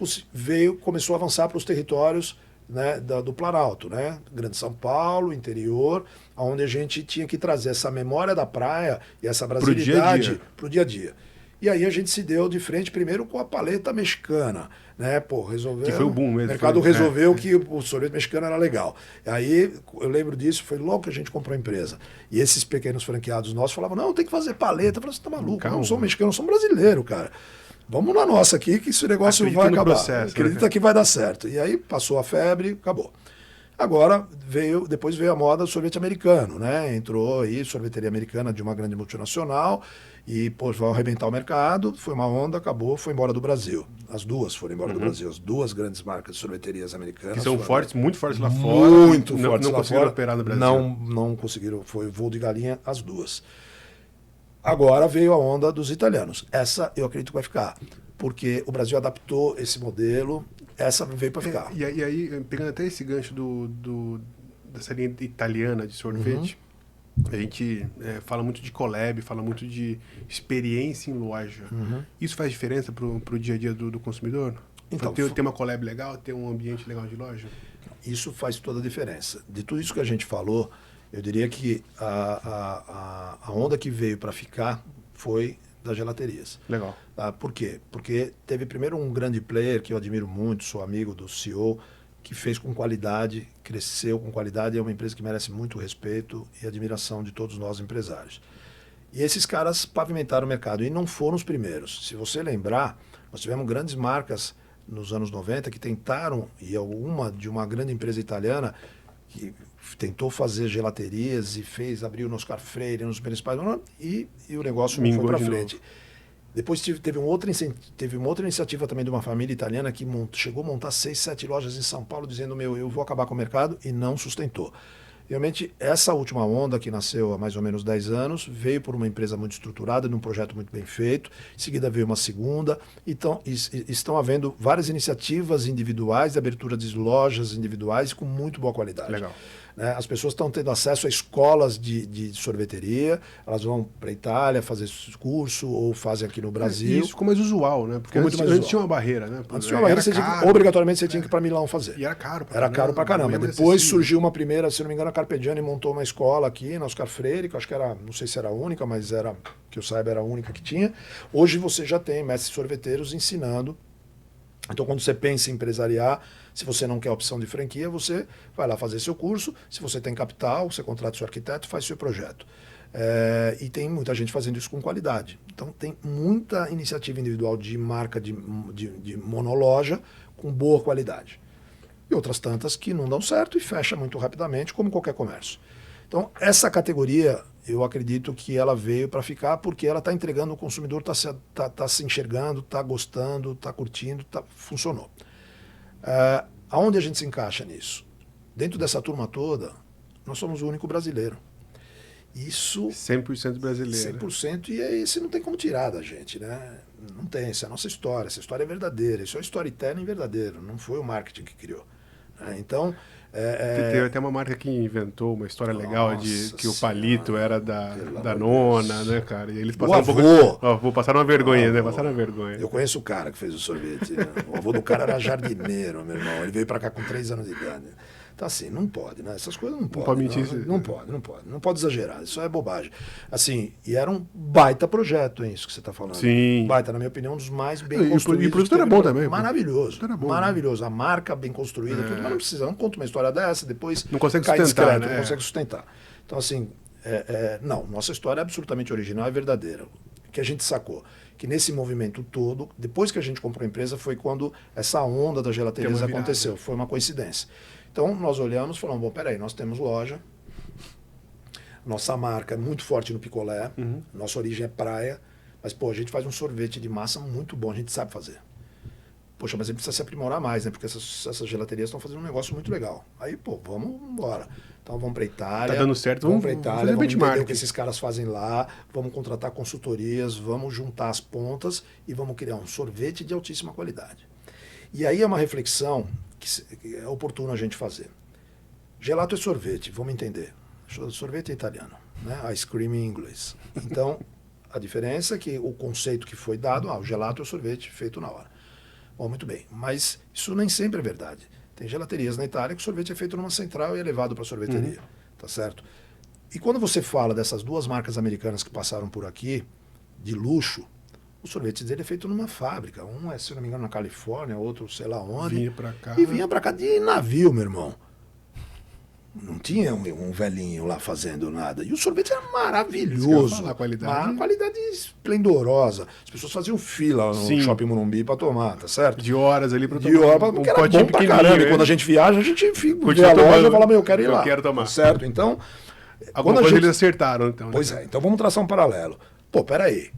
começou a avançar para os territórios, né, do Planalto, né? Grande São Paulo, interior, onde a gente tinha que trazer essa memória da praia e essa brasilidade para o dia a dia. E aí a gente se deu de frente primeiro com a paleta mexicana, né? Pô, resolveu. Que foi o boom mesmo. O mercado resolveu que o sorvete mexicano era legal. Aí eu lembro disso, foi logo que a gente comprou a empresa. E esses pequenos franqueados nossos falavam: não, tem que fazer paleta. Eu falei: você tá maluco? Calma. Não sou mexicano, eu sou brasileiro, cara. Vamos na nossa aqui, que esse negócio Acredita vai no acabar. processo, Acredita que vai dar certo. E aí passou a febre, acabou. Agora depois veio a moda do sorvete americano, né? Entrou aí sorveteria americana de uma grande multinacional e pô, vai arrebentar o mercado. Foi uma onda, acabou, foi embora do Brasil. As duas foram embora do Brasil. As duas grandes marcas de sorveterias americanas. Que são fortes, muito fortes lá fora. Muito fortes não lá conseguiram fora. operar no Brasil. Não conseguiram. Foi voo de galinha as duas. Agora veio a onda dos italianos. Essa eu acredito que vai ficar, porque o Brasil adaptou esse modelo, essa veio para ficar. E aí, pegando até esse gancho dessa linha italiana de sorvete, a gente fala muito de collab, fala muito de experiência em loja. Isso faz diferença para o dia a dia do consumidor? Então, ter uma collab legal, ter um ambiente legal de loja? Isso faz toda a diferença. De tudo isso que a gente falou, eu diria que a onda que veio para ficar foi das gelaterias. Legal. Por quê? Porque teve primeiro um grande player que eu admiro muito, sou amigo do CEO, que fez com qualidade, cresceu com qualidade, é uma empresa que merece muito respeito e admiração de todos nós empresários. E esses caras pavimentaram o mercado e não foram os primeiros. Se você lembrar, nós tivemos grandes marcas nos anos 90 que tentaram, e alguma de uma grande empresa italiana que tentou fazer gelaterias e abriu no Oscar Freire, nos principais, e o negócio não foi para frente. Depois teve uma outra iniciativa também de uma família italiana que chegou a montar 6, 7 lojas em São Paulo, dizendo, eu vou acabar com o mercado, e não sustentou. Realmente, essa última onda, que nasceu há mais ou menos 10 anos, veio por uma empresa muito estruturada, num projeto muito bem feito, em seguida veio uma segunda, então estão havendo várias iniciativas individuais, de abertura de lojas individuais com muito boa qualidade. Legal. As pessoas estão tendo acesso a escolas de sorveteria, elas vão para a Itália fazer curso ou fazem aqui no Brasil. Isso ficou mais usual, né? Porque antes tinha uma barreira, né? Antes tinha uma barreira, obrigatoriamente você tinha que ir para Milão fazer. E era caro pra caramba. Depois surgiu uma primeira, se não me engano, a Carpegiani montou uma escola aqui na Oscar Freire, que eu acho que era, não sei se era a única, mas era, que eu saiba, era a única que tinha. Hoje você já tem mestres sorveteiros ensinando. Então, quando você pensa em empresariar, se você não quer a opção de franquia, você vai lá fazer seu curso. Se você tem capital, você contrata seu arquiteto, faz seu projeto. E tem muita gente fazendo isso com qualidade. Então, tem muita iniciativa individual de marca de monoloja com boa qualidade. E outras tantas que não dão certo e fecha muito rapidamente, como qualquer comércio. Então, essa categoria, eu acredito que ela veio para ficar porque ela está entregando, o consumidor está se enxergando, está gostando, está curtindo, funcionou. Aonde a gente se encaixa nisso? Dentro dessa turma toda, nós somos o único brasileiro. Isso... 100% brasileiro. 100%, e esse não tem como tirar da gente, né? Não tem, essa é a nossa história, essa história é verdadeira, isso é storytelling verdadeiro, não foi o marketing que criou. Então, Teve até uma marca que inventou uma história legal de que o palito era da de nona, Deus. né, cara? E eles O passaram avô. vou passar uma vergonha, né? Avô. Passaram uma vergonha. Eu conheço o cara que fez o sorvete. Né? O avô do cara era jardineiro, meu irmão. Ele veio pra cá com 3 anos de idade. Então, assim, não pode, né? Essas coisas não podem. pode mentir. Não pode. Não pode exagerar. Isso é bobagem. Assim, e era um baita projeto, hein, isso que você está falando. Sim. Baita, na minha opinião, um dos mais bem E o construídos. produto era bom também. Maravilhoso. Era bom, maravilhoso. A marca bem construída, tudo, mas não precisa. Não conta uma história dessa, depois não consegue cai sustentar, discreto, né? não consegue sustentar. Então, assim, não, nossa história é absolutamente original e verdadeira. O que a gente sacou? Que nesse movimento todo, depois que a gente comprou a empresa, foi quando essa onda da gelaterias aconteceu. Foi uma coincidência. Então, nós olhamos e falamos, bom, peraí, nós temos loja, nossa marca é muito forte no picolé, nossa origem é praia, mas, pô, a gente faz um sorvete de massa muito bom, a gente sabe fazer. Poxa, mas ele precisa se aprimorar mais, né? Porque essas gelaterias estão fazendo um negócio muito legal. Aí, pô, vamos embora. Então vamos para Itália. Tá dando certo, vamos para Itália, vamos entender o que esses esses caras fazem lá, vamos contratar consultorias, vamos juntar as pontas e vamos criar um sorvete de altíssima qualidade. E aí é uma reflexão que é oportuno a gente fazer. Gelato é sorvete, vamos entender. Sorvete é italiano, né? Ice cream em inglês. Então, a diferença é que o conceito que foi dado, o gelato é o sorvete feito na hora. Bom, muito bem, mas isso nem sempre é verdade. Tem gelaterias na Itália que o sorvete é feito numa central e é levado para a sorveteria, tá certo? E quando você fala dessas 2 marcas americanas que passaram por aqui, de luxo, o sorvete dele é feito numa fábrica. Um é, se não me engano, na Califórnia, outro sei lá onde. Vinha pra cá. E vinha pra cá de navio, meu irmão. Não tinha um velhinho lá fazendo nada. E o sorvete era maravilhoso. A qualidade. Uma qualidade esplendorosa. As pessoas faziam fila no Shopping Morumbi pra tomar, tá certo? De horas ali pra De tomar. horas, porque era bom pra caramba. E quando a gente viaja, a gente vê a loja e fala, meu, eu quero ir lá. Eu quero tomar. Certo? Então, alguma coisa eles acertaram, então. Né? Pois é, então vamos traçar um paralelo. Pô, peraí.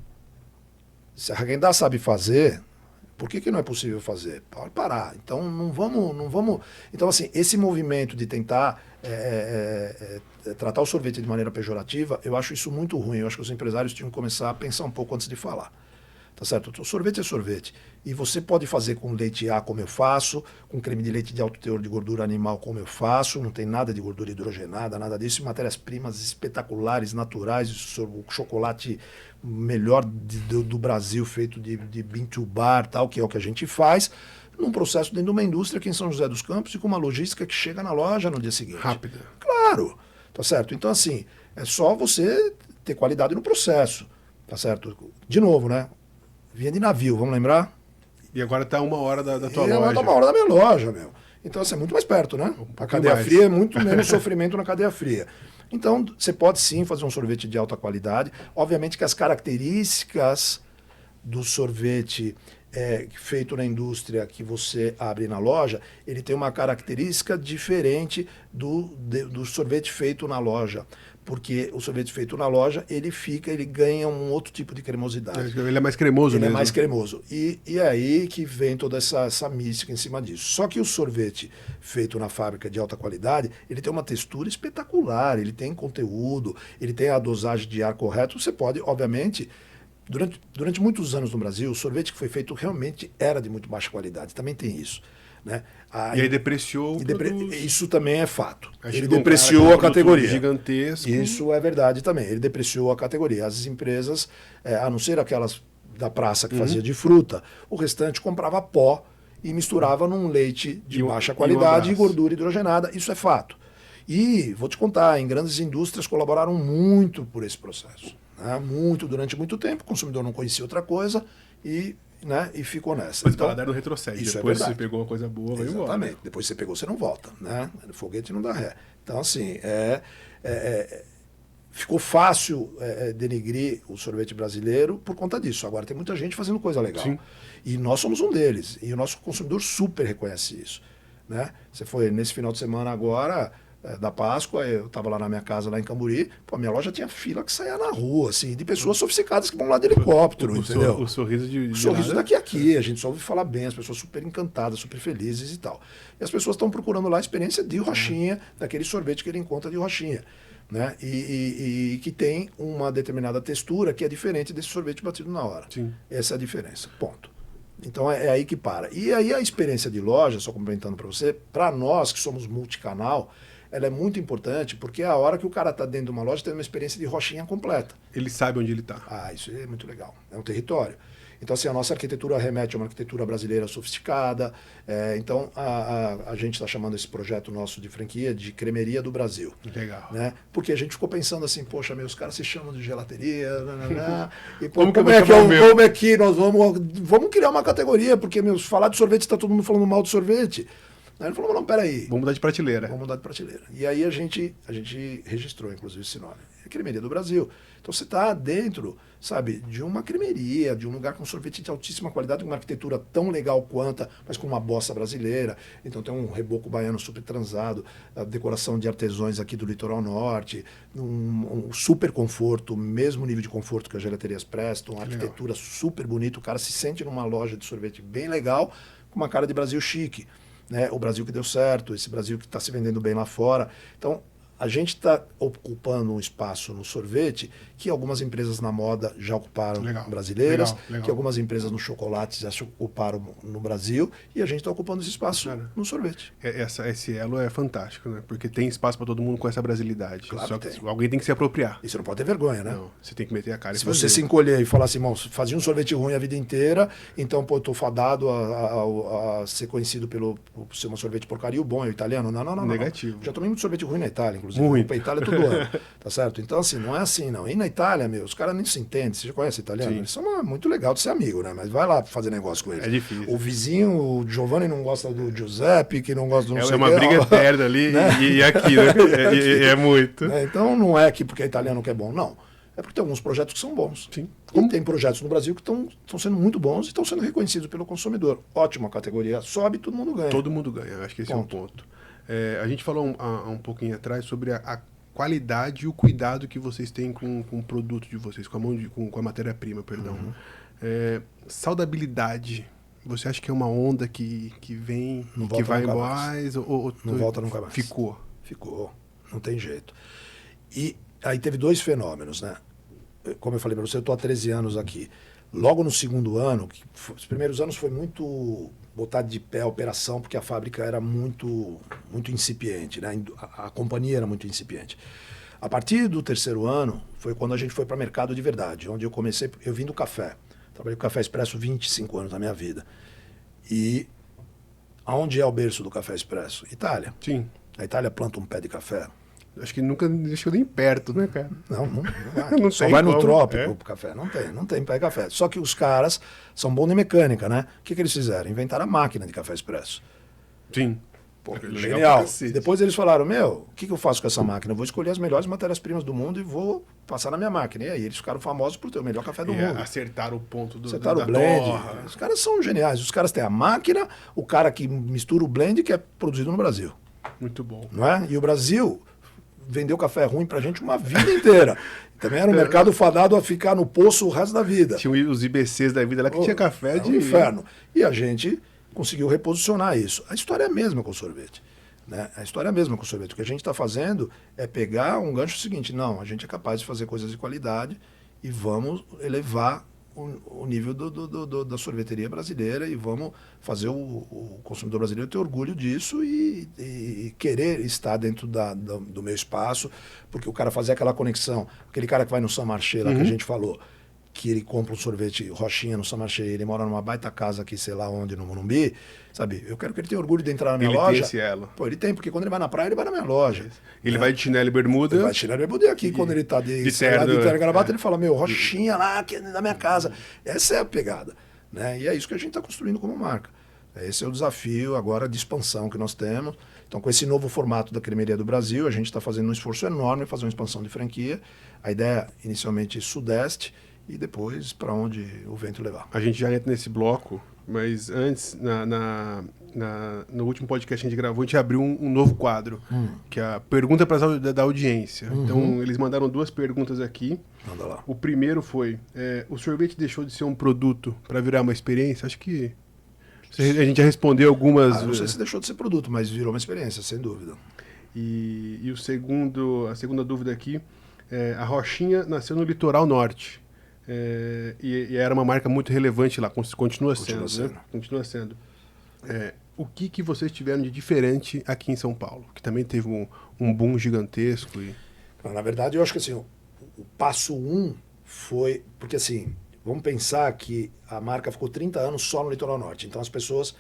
Se a Häagen-Dazs sabe fazer, por que não é possível fazer? Pode parar. Então não vamos. Então, assim, esse movimento de tentar tratar o sorvete de maneira pejorativa, eu acho isso muito ruim. Eu acho que os empresários tinham que começar a pensar um pouco antes de falar. Tá certo? O sorvete é sorvete. E você pode fazer com leite A, como eu faço, com creme de leite de alto teor de gordura animal, como eu faço, não tem nada de gordura hidrogenada, nada disso, e matérias-primas espetaculares, naturais, o chocolate melhor do Brasil, feito de bean to bar, tal, que é o que a gente faz, num processo dentro de uma indústria aqui em São José dos Campos e com uma logística que chega na loja no dia seguinte. Rápida. Claro, tá certo? Então, assim, é só você ter qualidade no processo, tá certo? De novo, né? Vinha de navio, vamos lembrar? E agora está 1 hora da tua loja. loja. Está 1 hora da minha loja, meu. Então, assim, é muito mais perto, né? A cadeia fria é muito menos sofrimento na cadeia fria. Então, você pode sim fazer um sorvete de alta qualidade. Obviamente que as características do sorvete feito na indústria que você abre na loja, ele tem uma característica diferente do sorvete feito na loja. Porque o sorvete feito na loja, ele ganha um outro tipo de cremosidade. Ele é mais cremoso mesmo. Ele é mais cremoso. E é aí que vem toda essa mística em cima disso. Só que o sorvete feito na fábrica de alta qualidade, ele tem uma textura espetacular, ele tem conteúdo, ele tem a dosagem de ar correto. Você pode, obviamente, durante muitos anos no Brasil, o sorvete que foi feito realmente era de muito baixa qualidade. Também tem isso. Né? E aí depreciou o produto. Isso também é fato. Aí ele depreciou a categoria. Gigantesco. Isso é verdade também. Ele depreciou a categoria. As empresas, a não ser aquelas da praça que fazia de fruta, o restante comprava pó e misturava num leite de baixa qualidade e gordura hidrogenada. Isso é fato. E, vou te contar, em grandes indústrias colaboraram muito por esse processo. Né? Muito, durante muito tempo. O consumidor não conhecia outra coisa e ficou nessa. Mas então, o paladar não retrocede. Isso depois é você pegou uma coisa boa, vai embora. Exatamente. Depois você pegou, você não volta. Né? O foguete não dá ré. Então, assim, ficou fácil denigrir o sorvete brasileiro por conta disso. Agora, tem muita gente fazendo coisa legal. Sim. E nós somos um deles. E o nosso consumidor super reconhece isso. Né? Você foi nesse final de semana agora... da Páscoa, eu estava lá na minha casa, lá em Camburi, a minha loja tinha fila que saía na rua, assim, de pessoas sofisticadas que vão lá de helicóptero, entendeu? O sorriso o sorriso daqui a aqui, a gente só ouve falar bem, as pessoas super encantadas, super felizes e tal. E as pessoas estão procurando lá a experiência de rochinha, daquele sorvete que ele encontra de rochinha, né? E que tem uma determinada textura que é diferente desse sorvete batido na hora. Sim. Essa é a diferença, ponto. Então é aí que para. E aí a experiência de loja, só complementando para você, para nós que somos multicanal, ela é muito importante porque é a hora que o cara está dentro de uma loja tem uma experiência de rochinha completa. Ele sabe onde ele está. Ah, isso é muito legal. É um território. Então, assim, a nossa arquitetura remete a uma arquitetura brasileira sofisticada. Então, a gente está chamando esse projeto nosso de franquia de Cremeria do Brasil. Legal. Né? Porque a gente ficou pensando assim, poxa, os caras se chamam de gelateria, e Como como é que nós vamos criar uma categoria, porque, falar de sorvete, está todo mundo falando mal de sorvete. Aí ele falou, não, peraí. Vamos mudar de prateleira. Vamos mudar de prateleira. E aí a gente registrou, inclusive, esse nome. É Cremeria do Brasil. Então você está dentro, sabe, de uma cremeria, de um lugar com sorvete de altíssima qualidade, com uma arquitetura tão legal quanto, mas com uma bossa brasileira. Então tem um reboco baiano super transado, a decoração de artesãos aqui do litoral norte, um super conforto, mesmo nível de conforto que a Gelateria Expresso, uma arquitetura super bonita. O cara se sente numa loja de sorvete bem legal, com uma cara de Brasil chique. Né? O Brasil que deu certo, esse Brasil que está se vendendo bem lá fora. Então, a gente está ocupando um espaço no sorvete que algumas empresas na moda já ocuparam brasileiras, que algumas empresas no chocolate já se ocuparam no Brasil, e a gente está ocupando esse espaço no sorvete. Esse elo é fantástico, né? Porque tem espaço para todo mundo com essa brasilidade. Claro Só que que alguém tem que se apropriar. E você não pode ter vergonha, né? Não, você tem que meter a cara e Se fazer. você se encolher e falar assim, irmão, fazia um sorvete ruim a vida inteira, então, pô, eu tô fadado a ser conhecido por ser um sorvete porcaria, o bom é o italiano. Não. Negativo. Já tomei muito sorvete ruim na Itália, inclusive. Muito. A Itália é todo ano, tá certo? Então, assim, não é assim, não. E na Itália, os caras nem se entendem. Você já conhece italiano? Sim. Eles são muito legal de ser amigo, né? Mas vai lá fazer negócio com eles. É difícil. O vizinho, o Giovanni, não gosta do Giuseppe, que não gosta do não sei É uma briga eterna ali, né? e aqui, né? É muito. Né? Então, não é que porque é italiano que é bom, não. É porque tem alguns projetos que são bons. Sim. E tem projetos no Brasil que estão sendo muito bons e estão sendo reconhecidos pelo consumidor. Ótima categoria, sobe, todo mundo ganha. Todo mundo ganha, acho que esse é o ponto. A gente falou um pouquinho atrás sobre a qualidade e o cuidado que vocês têm com o produto de vocês, com a matéria-prima, perdão. Saudabilidade, você acha que é uma onda que vem, que vai mais? Ou não volta nunca mais. Ficou, não tem jeito. E aí teve dois fenômenos, né? Como eu falei para você, eu estou há 13 anos aqui. Logo no segundo ano, os primeiros anos foi muito botar de pé a operação, porque a fábrica era muito incipiente, né? A companhia era muito incipiente. A partir do terceiro ano, foi quando a gente foi para mercado de verdade, onde eu vim do café. Trabalhei com Café Expresso 25 anos da minha vida. E aonde é o berço do Café Expresso? Itália. Sim. A Itália planta um pé de café. Acho que nunca deixou nem perto, né, cara? Não vai. Não só vai no trópico pro café. Não tem pé de café. Só que os caras são bons de mecânica, né? O que eles fizeram? Inventaram a máquina de Café Expresso. Sim. Pô, genial. Depois eles falaram, o que eu faço com essa máquina? Eu vou escolher as melhores matérias-primas do mundo e vou passar na minha máquina. E aí eles ficaram famosos por ter o melhor café do mundo. Acertaram o ponto acertaram o blend. Torra. Os caras são geniais. Os caras têm a máquina, o cara que mistura o blend que é produzido no Brasil. Muito bom. Não é? E o Brasil vendeu café ruim pra gente uma vida inteira. Também era um mercado fadado a ficar no poço o resto da vida. Tinha os IBCs da vida lá que tinha café de... um inferno. E a gente conseguiu reposicionar isso. A história é a mesma com o sorvete. Né? A história é a mesma com o sorvete. O que a gente está fazendo é pegar um gancho seguinte. Não, a gente é capaz de fazer coisas de qualidade e vamos elevar o nível da sorveteria brasileira e vamos fazer o consumidor brasileiro ter orgulho disso e querer estar dentro do meu espaço, porque o cara fazer aquela conexão, aquele cara que vai no Saint-Marché lá que a gente falou, que ele compra um sorvete Rochinha no Saint-Marché, ele mora numa baita casa aqui, sei lá onde, no Morumbi, sabe? Eu quero que ele tenha orgulho de entrar na minha loja. Ele tem esse elo. Pô, ele tem, porque quando ele vai na praia, ele vai na minha loja. Ele vai de chinelo e bermuda. Ele vai de chinelo e bermuda, e aqui, quando ele tá de terno e gravata, ele fala, Rochinha lá, aqui na minha casa. Essa é a pegada, né? E é isso que a gente está construindo como marca. Esse é o desafio agora de expansão que nós temos. Então, com esse novo formato da Cremeria do Brasil, a gente está fazendo um esforço enorme, fazer uma expansão de franquia. A ideia, inicialmente, Sudeste, e depois para onde o vento levar. A gente já entra nesse bloco, mas antes, no último podcast que a gente gravou, a gente abriu um novo quadro, que é a pergunta da audiência. Então, eles mandaram 2 perguntas aqui. Manda lá. O primeiro foi, o sorvete deixou de ser um produto para virar uma experiência? Acho que a gente já respondeu algumas... não sei se deixou de ser produto, mas virou uma experiência, sem dúvida. E a segunda dúvida aqui, a Rochinha nasceu no litoral norte. E era uma marca muito relevante lá, continua sendo. sendo. Né? Continua sendo. O que vocês tiveram de diferente aqui em São Paulo? Que também teve um boom gigantesco. Na verdade, eu acho que assim, o passo 1 foi... Porque assim, vamos pensar que a marca ficou 30 anos só no litoral norte. Então as pessoas...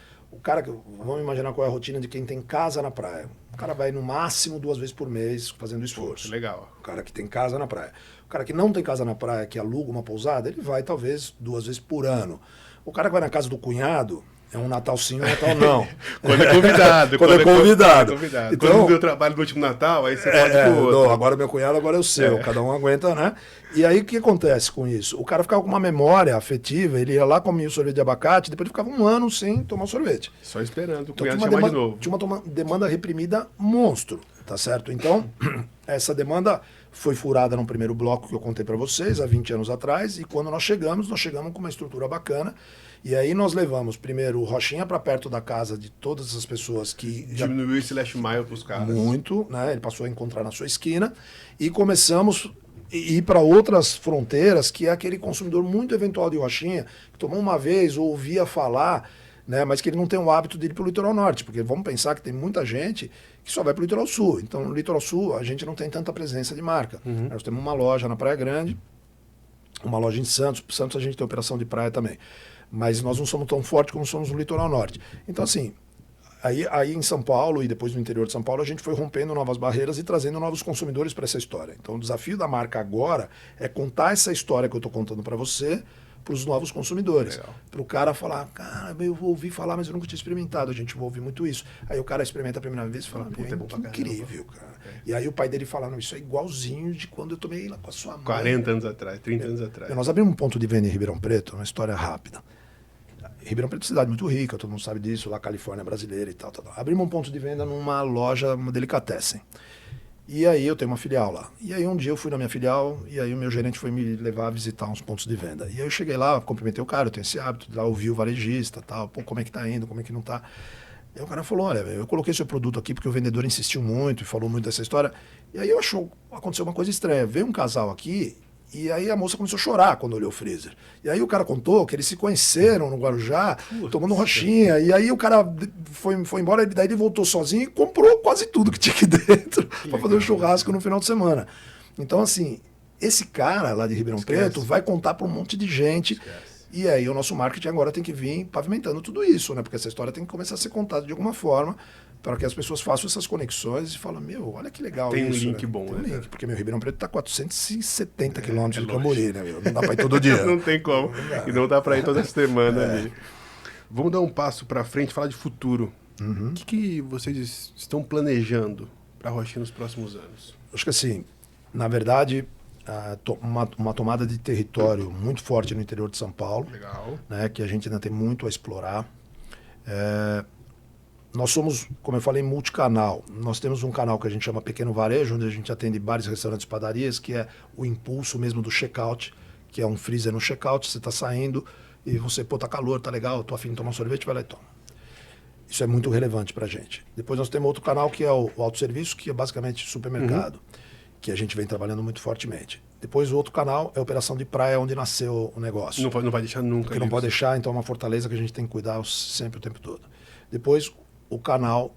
Vamos imaginar qual é a rotina de quem tem casa na praia. O cara vai no máximo 2 vezes por mês fazendo esforço. Legal. O cara que tem casa na praia. O cara que não tem casa na praia, que aluga uma pousada, ele vai talvez 2 vezes por ano. O cara que vai na casa do cunhado, é um Natal sim, um Natal não. Quando é convidado. Quando é convidado. Então, quando deu trabalho do último Natal, aí você pode ir pro outro. Não, agora meu cunhado, agora é o seu. Cada um aguenta, né? E aí o que acontece com isso? O cara ficava com uma memória afetiva, ele ia lá, comia o sorvete de abacate, depois ele ficava 1 ano sem tomar sorvete. Só esperando o Então, cunhado chamar de novo. Tinha uma demanda reprimida monstro, tá certo? Então, essa demanda foi furada no primeiro bloco que eu contei para vocês, há 20 anos atrás, e quando nós chegamos com uma estrutura bacana, e aí nós levamos primeiro o Rochinha para perto da casa de todas essas pessoas que... Diminuiu esse last mile para os caras. Muito, né? Ele passou a encontrar na sua esquina, e começamos a ir para outras fronteiras, que é aquele consumidor muito eventual de Rochinha, que tomou uma vez ou ouvia falar, né, mas que ele não tem o hábito de ir para o litoral norte, porque vamos pensar que tem muita gente que só vai para o litoral sul. Então, no litoral sul, a gente não tem tanta presença de marca. Nós temos uma loja na Praia Grande, uma loja em Santos. Santos a gente tem operação de praia também. Mas nós não somos tão fortes como somos no litoral norte. Então, assim, aí em São Paulo e depois no interior de São Paulo, a gente foi rompendo novas barreiras e trazendo novos consumidores para essa história. Então, o desafio da marca agora é contar essa história que eu estou contando para você para os novos consumidores. Para o cara falar, cara, eu vou ouvir falar, mas eu nunca tinha experimentado. A gente vai ouvir muito isso. Aí o cara experimenta a primeira vez e fala, é incrível, cara. E aí o pai dele fala, não, isso é igualzinho de quando eu tomei lá com a sua mãe. 40 anos atrás, 30 anos atrás. Nós abrimos um ponto de venda em Ribeirão Preto, uma história rápida. Ribeirão Preto é uma cidade muito rica, todo mundo sabe disso, lá Califórnia brasileira e tal. Abrimos um ponto de venda numa loja, uma delicatessen. E aí eu tenho uma filial lá. E aí um dia eu fui na minha filial e aí o meu gerente foi me levar a visitar uns pontos de venda. E aí eu cheguei lá, cumprimentei o cara, eu tenho esse hábito de lá ouvir o varejista, tal, pô, como é que tá indo, como é que não tá. E aí o cara falou, olha, eu coloquei seu produto aqui porque o vendedor insistiu muito e falou muito dessa história. E aí aconteceu uma coisa estranha. Veio um casal aqui e aí a moça começou a chorar quando olhou o freezer. E aí o cara contou que eles se conheceram no Guarujá, tomando Rochinha. E aí o cara foi embora, daí ele voltou sozinho e comprou quase tudo que tinha aqui dentro para fazer um churrasco no final de semana. Então, assim, esse cara lá de Ribeirão Preto vai contar para um monte de gente. E aí o nosso marketing agora tem que vir pavimentando tudo isso, né? Porque essa história tem que começar a ser contada de alguma forma para que as pessoas façam essas conexões e falem, meu, olha que legal tem isso. Tem um link, né? Bom, tem um né? link, porque meu Ribeirão Preto está 470 quilômetros de Cambori, né, meu? Não dá para ir todo dia. Não tem como. Não e não dá para ir toda semana ali. Vamos dar um passo para frente, falar de futuro. O que vocês estão planejando para a Rochinha nos próximos anos? Acho que assim, na verdade, uma tomada de território muito forte no interior de São Paulo. Legal. Né, que a gente ainda tem muito a explorar. Nós somos, como eu falei, multicanal. Nós temos um canal que a gente chama Pequeno Varejo, onde a gente atende bares, restaurantes, padarias, que é o impulso mesmo do checkout, que é um freezer no checkout, você está saindo e você, pô, tá calor, tá legal, tô afim de tomar um sorvete, vai lá e toma. Isso é muito relevante pra gente. Depois nós temos outro canal que é o autosserviço, que é basicamente supermercado, que a gente vem trabalhando muito fortemente. Depois o outro canal é a operação de praia, onde nasceu o negócio. Não vai deixar nunca. Porque não pode deixar, então é uma fortaleza que a gente tem que cuidar sempre, o tempo todo. Depois o canal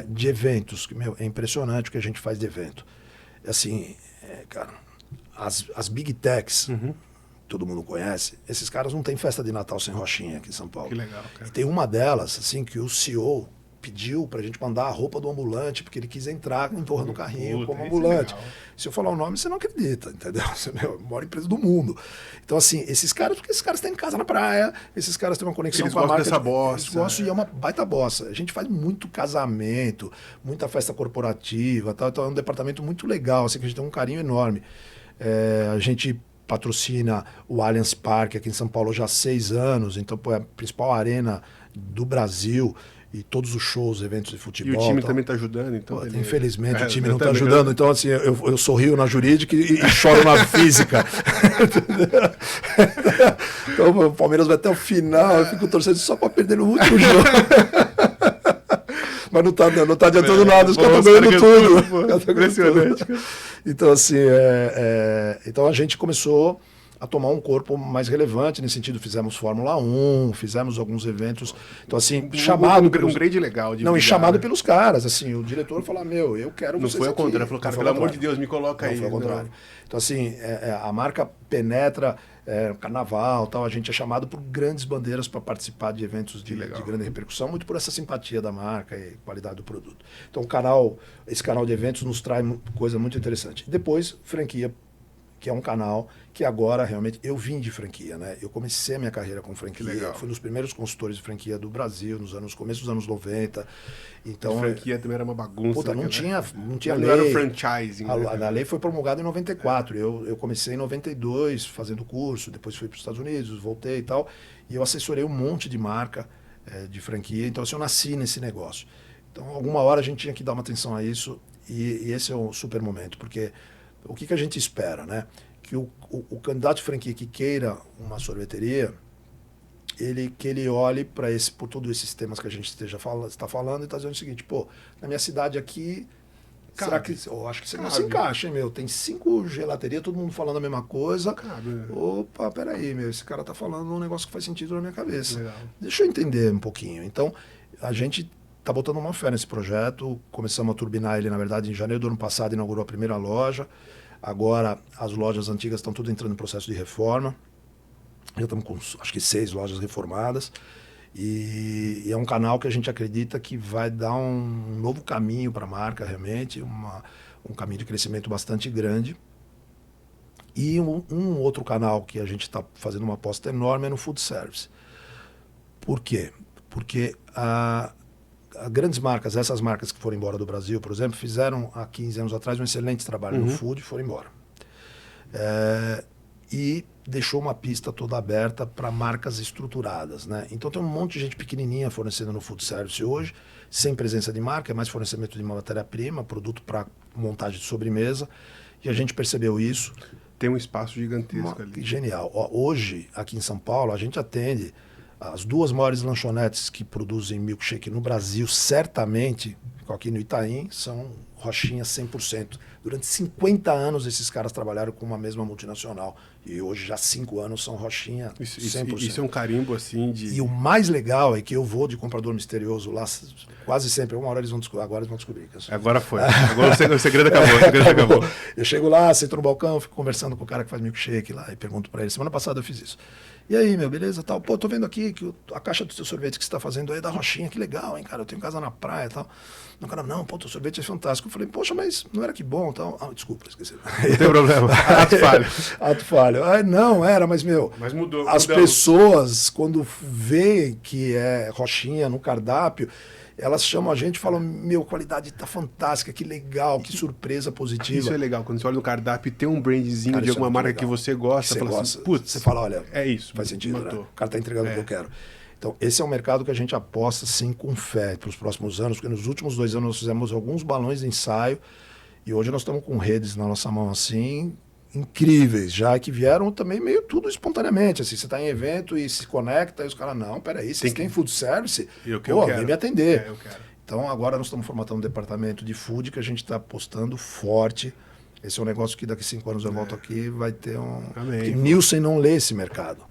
de eventos, que, meu, é impressionante o que a gente faz de evento. Assim, cara, as Big Techs, todo mundo conhece, esses caras não têm festa de Natal sem Rochinha aqui em São Paulo. Que legal, cara. E tem uma delas, assim, que o CEO pediu pra gente mandar a roupa do ambulante, porque ele quis entrar empurrando o carrinho como ambulante. Se eu falar o nome, você não acredita, entendeu? Você é a maior empresa do mundo. Então, assim, esses caras têm casa na praia, esses caras têm uma conexão eles com a marca. Dessa bossa, eles gostam e é uma baita bossa. A gente faz muito casamento, muita festa corporativa, tal, então é um departamento muito legal, assim, que a gente tem um carinho enorme. A gente patrocina o Allianz Parque aqui em São Paulo já há 6 anos, então pô, é a principal arena do Brasil. E todos os shows, eventos de futebol. E o time também está ajudando, então? Pô, infelizmente, o time não está ajudando. Então, assim, eu sorrio na jurídica e choro na física. Então, o Palmeiras vai até o final, eu fico torcendo só para perder no último jogo. Mas não está adiantando nada, os caras estão ganhando tudo. Impressionante. Então, assim, então a gente começou a tomar um corpo mais relevante. Nesse sentido, fizemos Fórmula 1, fizemos alguns eventos. Então, assim, chamado... Um grade legal. Não, e chamado pelos caras, assim, o diretor falou, eu quero não vocês foi ao aqui. contrário, falou, cara, pelo amor de Deus, me coloca aí. Não foi ao contrário. Então, assim, a marca penetra carnaval, tal, a gente é chamado por grandes bandeiras para participar de eventos de grande repercussão, muito por essa simpatia da marca e qualidade do produto. Então, esse canal de eventos nos traz coisa muito interessante. Depois, franquia, que é um canal que agora realmente... Eu vim de franquia, né? Eu comecei a minha carreira com franquia. Fui um dos primeiros consultores de franquia do Brasil, no começo dos anos 90. Então, a franquia também era uma bagunça. Puta, não tinha lei. Não era o franchising. A lei foi promulgada em 94. Eu comecei em 92 fazendo curso, depois fui para os Estados Unidos, voltei e tal. E eu assessorei um monte de marca de franquia. Então, assim, eu nasci nesse negócio. Então, alguma hora a gente tinha que dar uma atenção a isso. E esse é o super momento, porque... O que a gente espera, né? Que o candidato de franquia que queira uma sorveteria, que ele olhe por todos esses temas que a gente está falando e está dizendo o seguinte, na minha cidade aqui, será que... Eu acho que você não se encaixa, hein, meu? Tem 5 gelaterias, todo mundo falando a mesma coisa. Opa, peraí, meu, esse cara está falando um negócio que faz sentido na minha cabeça. Legal. Deixa eu entender um pouquinho. Então, a gente... está botando uma fé nesse projeto, começamos a turbinar ele, na verdade, em janeiro do ano passado, inaugurou a primeira loja, agora as lojas antigas estão tudo entrando em processo de reforma, já estamos com, acho que 6 lojas reformadas, e é um canal que a gente acredita que vai dar um novo caminho para a marca, realmente, um caminho de crescimento bastante grande. E um outro canal que a gente está fazendo uma aposta enorme é no food service. Por quê? Porque grandes marcas, essas marcas que foram embora do Brasil, por exemplo, fizeram há 15 anos atrás um excelente trabalho no food e foram embora. E deixou uma pista toda aberta para marcas estruturadas, né? Então tem um monte de gente pequenininha fornecendo no food service hoje, sem presença de marca, é mais fornecimento de uma matéria-prima, produto para montagem de sobremesa, e a gente percebeu isso. Tem um espaço gigantesco ali. Genial. Hoje, aqui em São Paulo, a gente atende as 2 maiores lanchonetes que produzem milkshake no Brasil, certamente, aqui no Itaim, são Rochinha 100%. Durante 50 anos esses caras trabalharam com uma mesma multinacional. E hoje já 5 anos são Rochinha 100%. Isso é um carimbo assim de... E o mais legal é que eu vou de comprador misterioso lá, quase sempre, uma hora eles vão descobrir. Agora eles vão descobrir. Agora foi. Agora o segredo acabou. Eu chego lá, sento no balcão, fico conversando com o cara que faz milkshake lá e pergunto para ele. Semana passada eu fiz isso. E aí, meu, beleza, tal? Tô vendo aqui que a caixa do seu sorvete que você está fazendo aí é da Rochinha, que legal, hein, cara? Eu tenho casa na praia e tal. O cara, não, teu sorvete é fantástico. Eu falei, poxa, mas não era que bom, tal. Desculpa, esqueci. Não tem problema. Ato falho. Não, era, mas, meu... Mas mudou. As pessoas, quando veem que é Rochinha no cardápio, elas chamam a gente e falam, meu, qualidade tá fantástica, que legal, que surpresa positiva. Isso é legal, quando você olha no cardápio e tem um brandzinho, cara, de alguma marca legal. Que você gosta, assim, putz, você fala, olha, é isso, faz sentido, né? O cara tá entregando o que eu quero. Então, esse é um mercado que a gente aposta, sim, com fé para os próximos anos, porque nos últimos 2 anos nós fizemos alguns balões de ensaio e hoje nós estamos com redes na nossa mão, assim, incríveis, já que vieram também meio tudo espontaneamente, assim, você está em evento e se conecta e os caras, não, peraí, vocês têm food service? Vem me atender. Eu quero. Então, agora nós estamos formatando um departamento de food que a gente está apostando forte. Esse é um negócio que daqui 5 anos eu volto aqui e vai ter um... Porque Nielsen não lê esse mercado.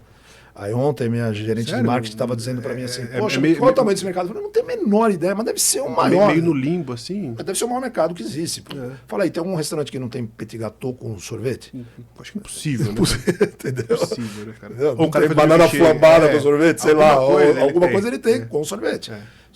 Aí ontem minha gerente de marketing estava dizendo para mim assim, poxa, qual é o tamanho desse mercado? Eu falei, não tenho a menor ideia, mas deve ser o maior. Meio no limbo, assim? Mas deve ser o maior mercado que existe. Fala aí, tem algum restaurante que não tem petit gâteau com sorvete? Acho que é impossível, né? Entendeu? Impossível, né, cara? Ou tem banana flambada com sorvete, sei lá. Alguma coisa ele tem com sorvete.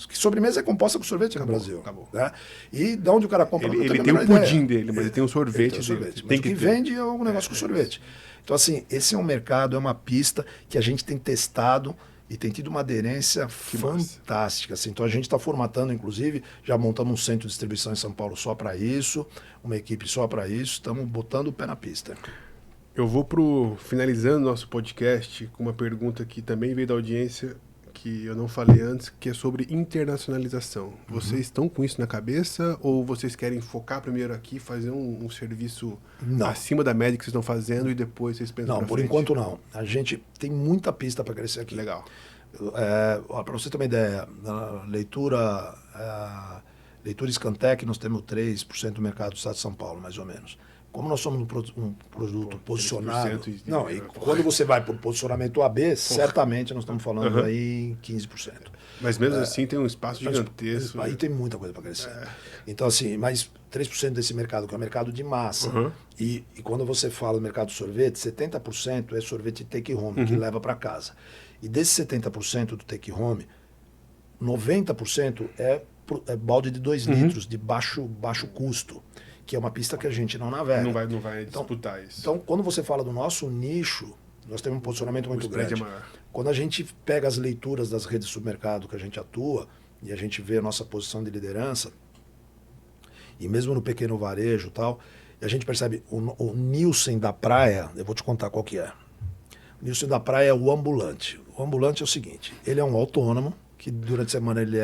Que sobremesa é composta com sorvete no Brasil. Acabou. Né? E de onde o cara compra ele tem o pudim dele, mas ele tem o sorvete dele. Mas o que vende é um negócio com sorvete. Então, assim, esse é um mercado, é uma pista que a gente tem testado e tem tido uma aderência fantástica. Assim. Então, a gente está formatando, inclusive, já montamos um centro de distribuição em São Paulo só para isso, uma equipe só para isso, estamos botando o pé na pista. Eu vou finalizando nosso podcast com uma pergunta que também veio da audiência, que eu não falei antes, que é sobre internacionalização. Vocês estão com isso na cabeça ou vocês querem focar primeiro aqui, fazer um serviço acima da média que vocês estão fazendo e depois vocês pensam Não, por enquanto não. A gente tem muita pista para crescer aqui. Legal. Para você ter uma ideia, na leitura Scantec, nós temos 3% do mercado do estado de São Paulo, mais ou menos. Como nós somos um produto posicionado... 3% e- Não, e quando você vai para o posicionamento AB, certamente nós estamos falando aí em 15%. Mas mesmo assim tem um espaço gigantesco. Aí tem muita coisa para crescer. Então, assim, mas 3% desse mercado, que é o mercado de massa. E quando você fala do mercado de sorvete, 70% é sorvete take home, que leva para casa. E desse 70% do take home, 90% é balde de 2 litros, de baixo custo, que é uma pista que a gente não navega. Não vai disputar isso. Então, quando você fala do nosso nicho, nós temos um posicionamento muito grande. É maior. Quando a gente pega as leituras das redes de supermercado que a gente atua, e a gente vê a nossa posição de liderança, e mesmo no pequeno varejo e tal, e a gente percebe o Nielsen da praia, eu vou te contar qual que é. O Nielsen da praia é o ambulante. O ambulante é o seguinte, ele é um autônomo, que durante a semana ele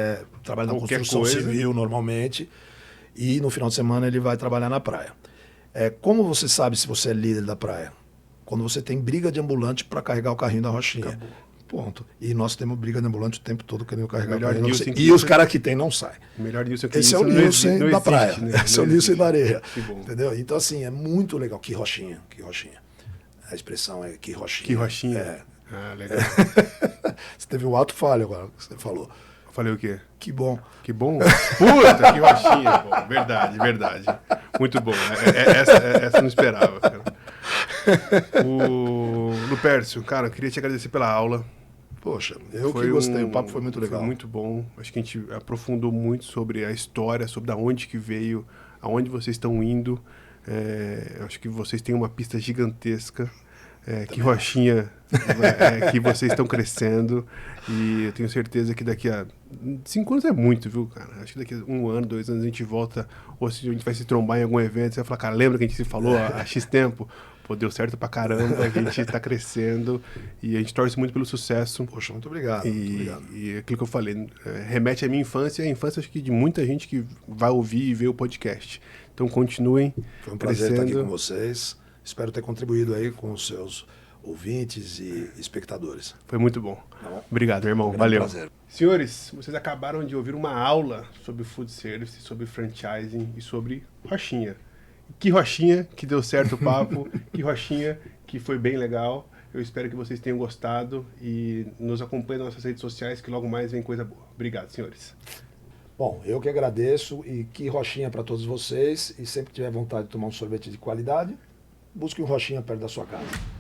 trabalha na construção civil normalmente, e no final de semana ele vai trabalhar na praia. Como você sabe se você é líder da praia? Quando você tem briga de ambulante para carregar o carrinho da Rochinha. Acabou. Ponto. E nós temos briga de ambulante o tempo todo querendo carregar o carrinho. E os caras que tem não saem. Melhor Nielsen que esse é o Nielsen da praia. Né? Esse é o Nielsen da areia. Entendeu? Então, assim, é muito legal. Que Rochinha, que Rochinha. A expressão é que Rochinha. Que Rochinha. Ah, legal. Você teve um ato falho agora que você falou. Falei o quê? Que bom. Que bom? Puta, que Rochinha. Bom, verdade. Muito bom. Essa eu não esperava, cara. Lupércio, cara, eu queria te agradecer pela aula. Poxa, eu que gostei, o papo foi muito legal. Foi muito bom. Acho que a gente aprofundou muito sobre a história, sobre da onde que veio, aonde vocês estão indo. Acho que vocês têm uma pista gigantesca. Que Rochinha, que vocês estão crescendo. E eu tenho certeza que daqui a 5 anos é muito, viu, cara? Acho que daqui a 1 ano, 2 anos a gente volta, ou se a gente vai se trombar em algum evento, você vai falar, cara, lembra que a gente se falou há X tempo? Pô, deu certo pra caramba, a gente tá crescendo e a gente torce muito pelo sucesso. Poxa, muito obrigado. Muito obrigado. E aquilo que eu falei, remete à minha infância e à infância, acho que de muita gente que vai ouvir e ver o podcast. Então continuem. Foi um prazer estar aqui com vocês. Espero ter contribuído aí com os seus ouvintes e espectadores. Foi muito bom. Tá. Obrigado, irmão. Valeu. Prazer. Senhores, vocês acabaram de ouvir uma aula sobre food service, sobre franchising e sobre Rochinha. Que Rochinha que deu certo o papo, que Rochinha que foi bem legal. Eu espero que vocês tenham gostado e nos acompanhem nas nossas redes sociais, que logo mais vem coisa boa. Obrigado, senhores. Bom, eu que agradeço e que Rochinha para todos vocês. E sempre que tiver vontade de tomar um sorvete de qualidade, busque um Rochinha perto da sua casa.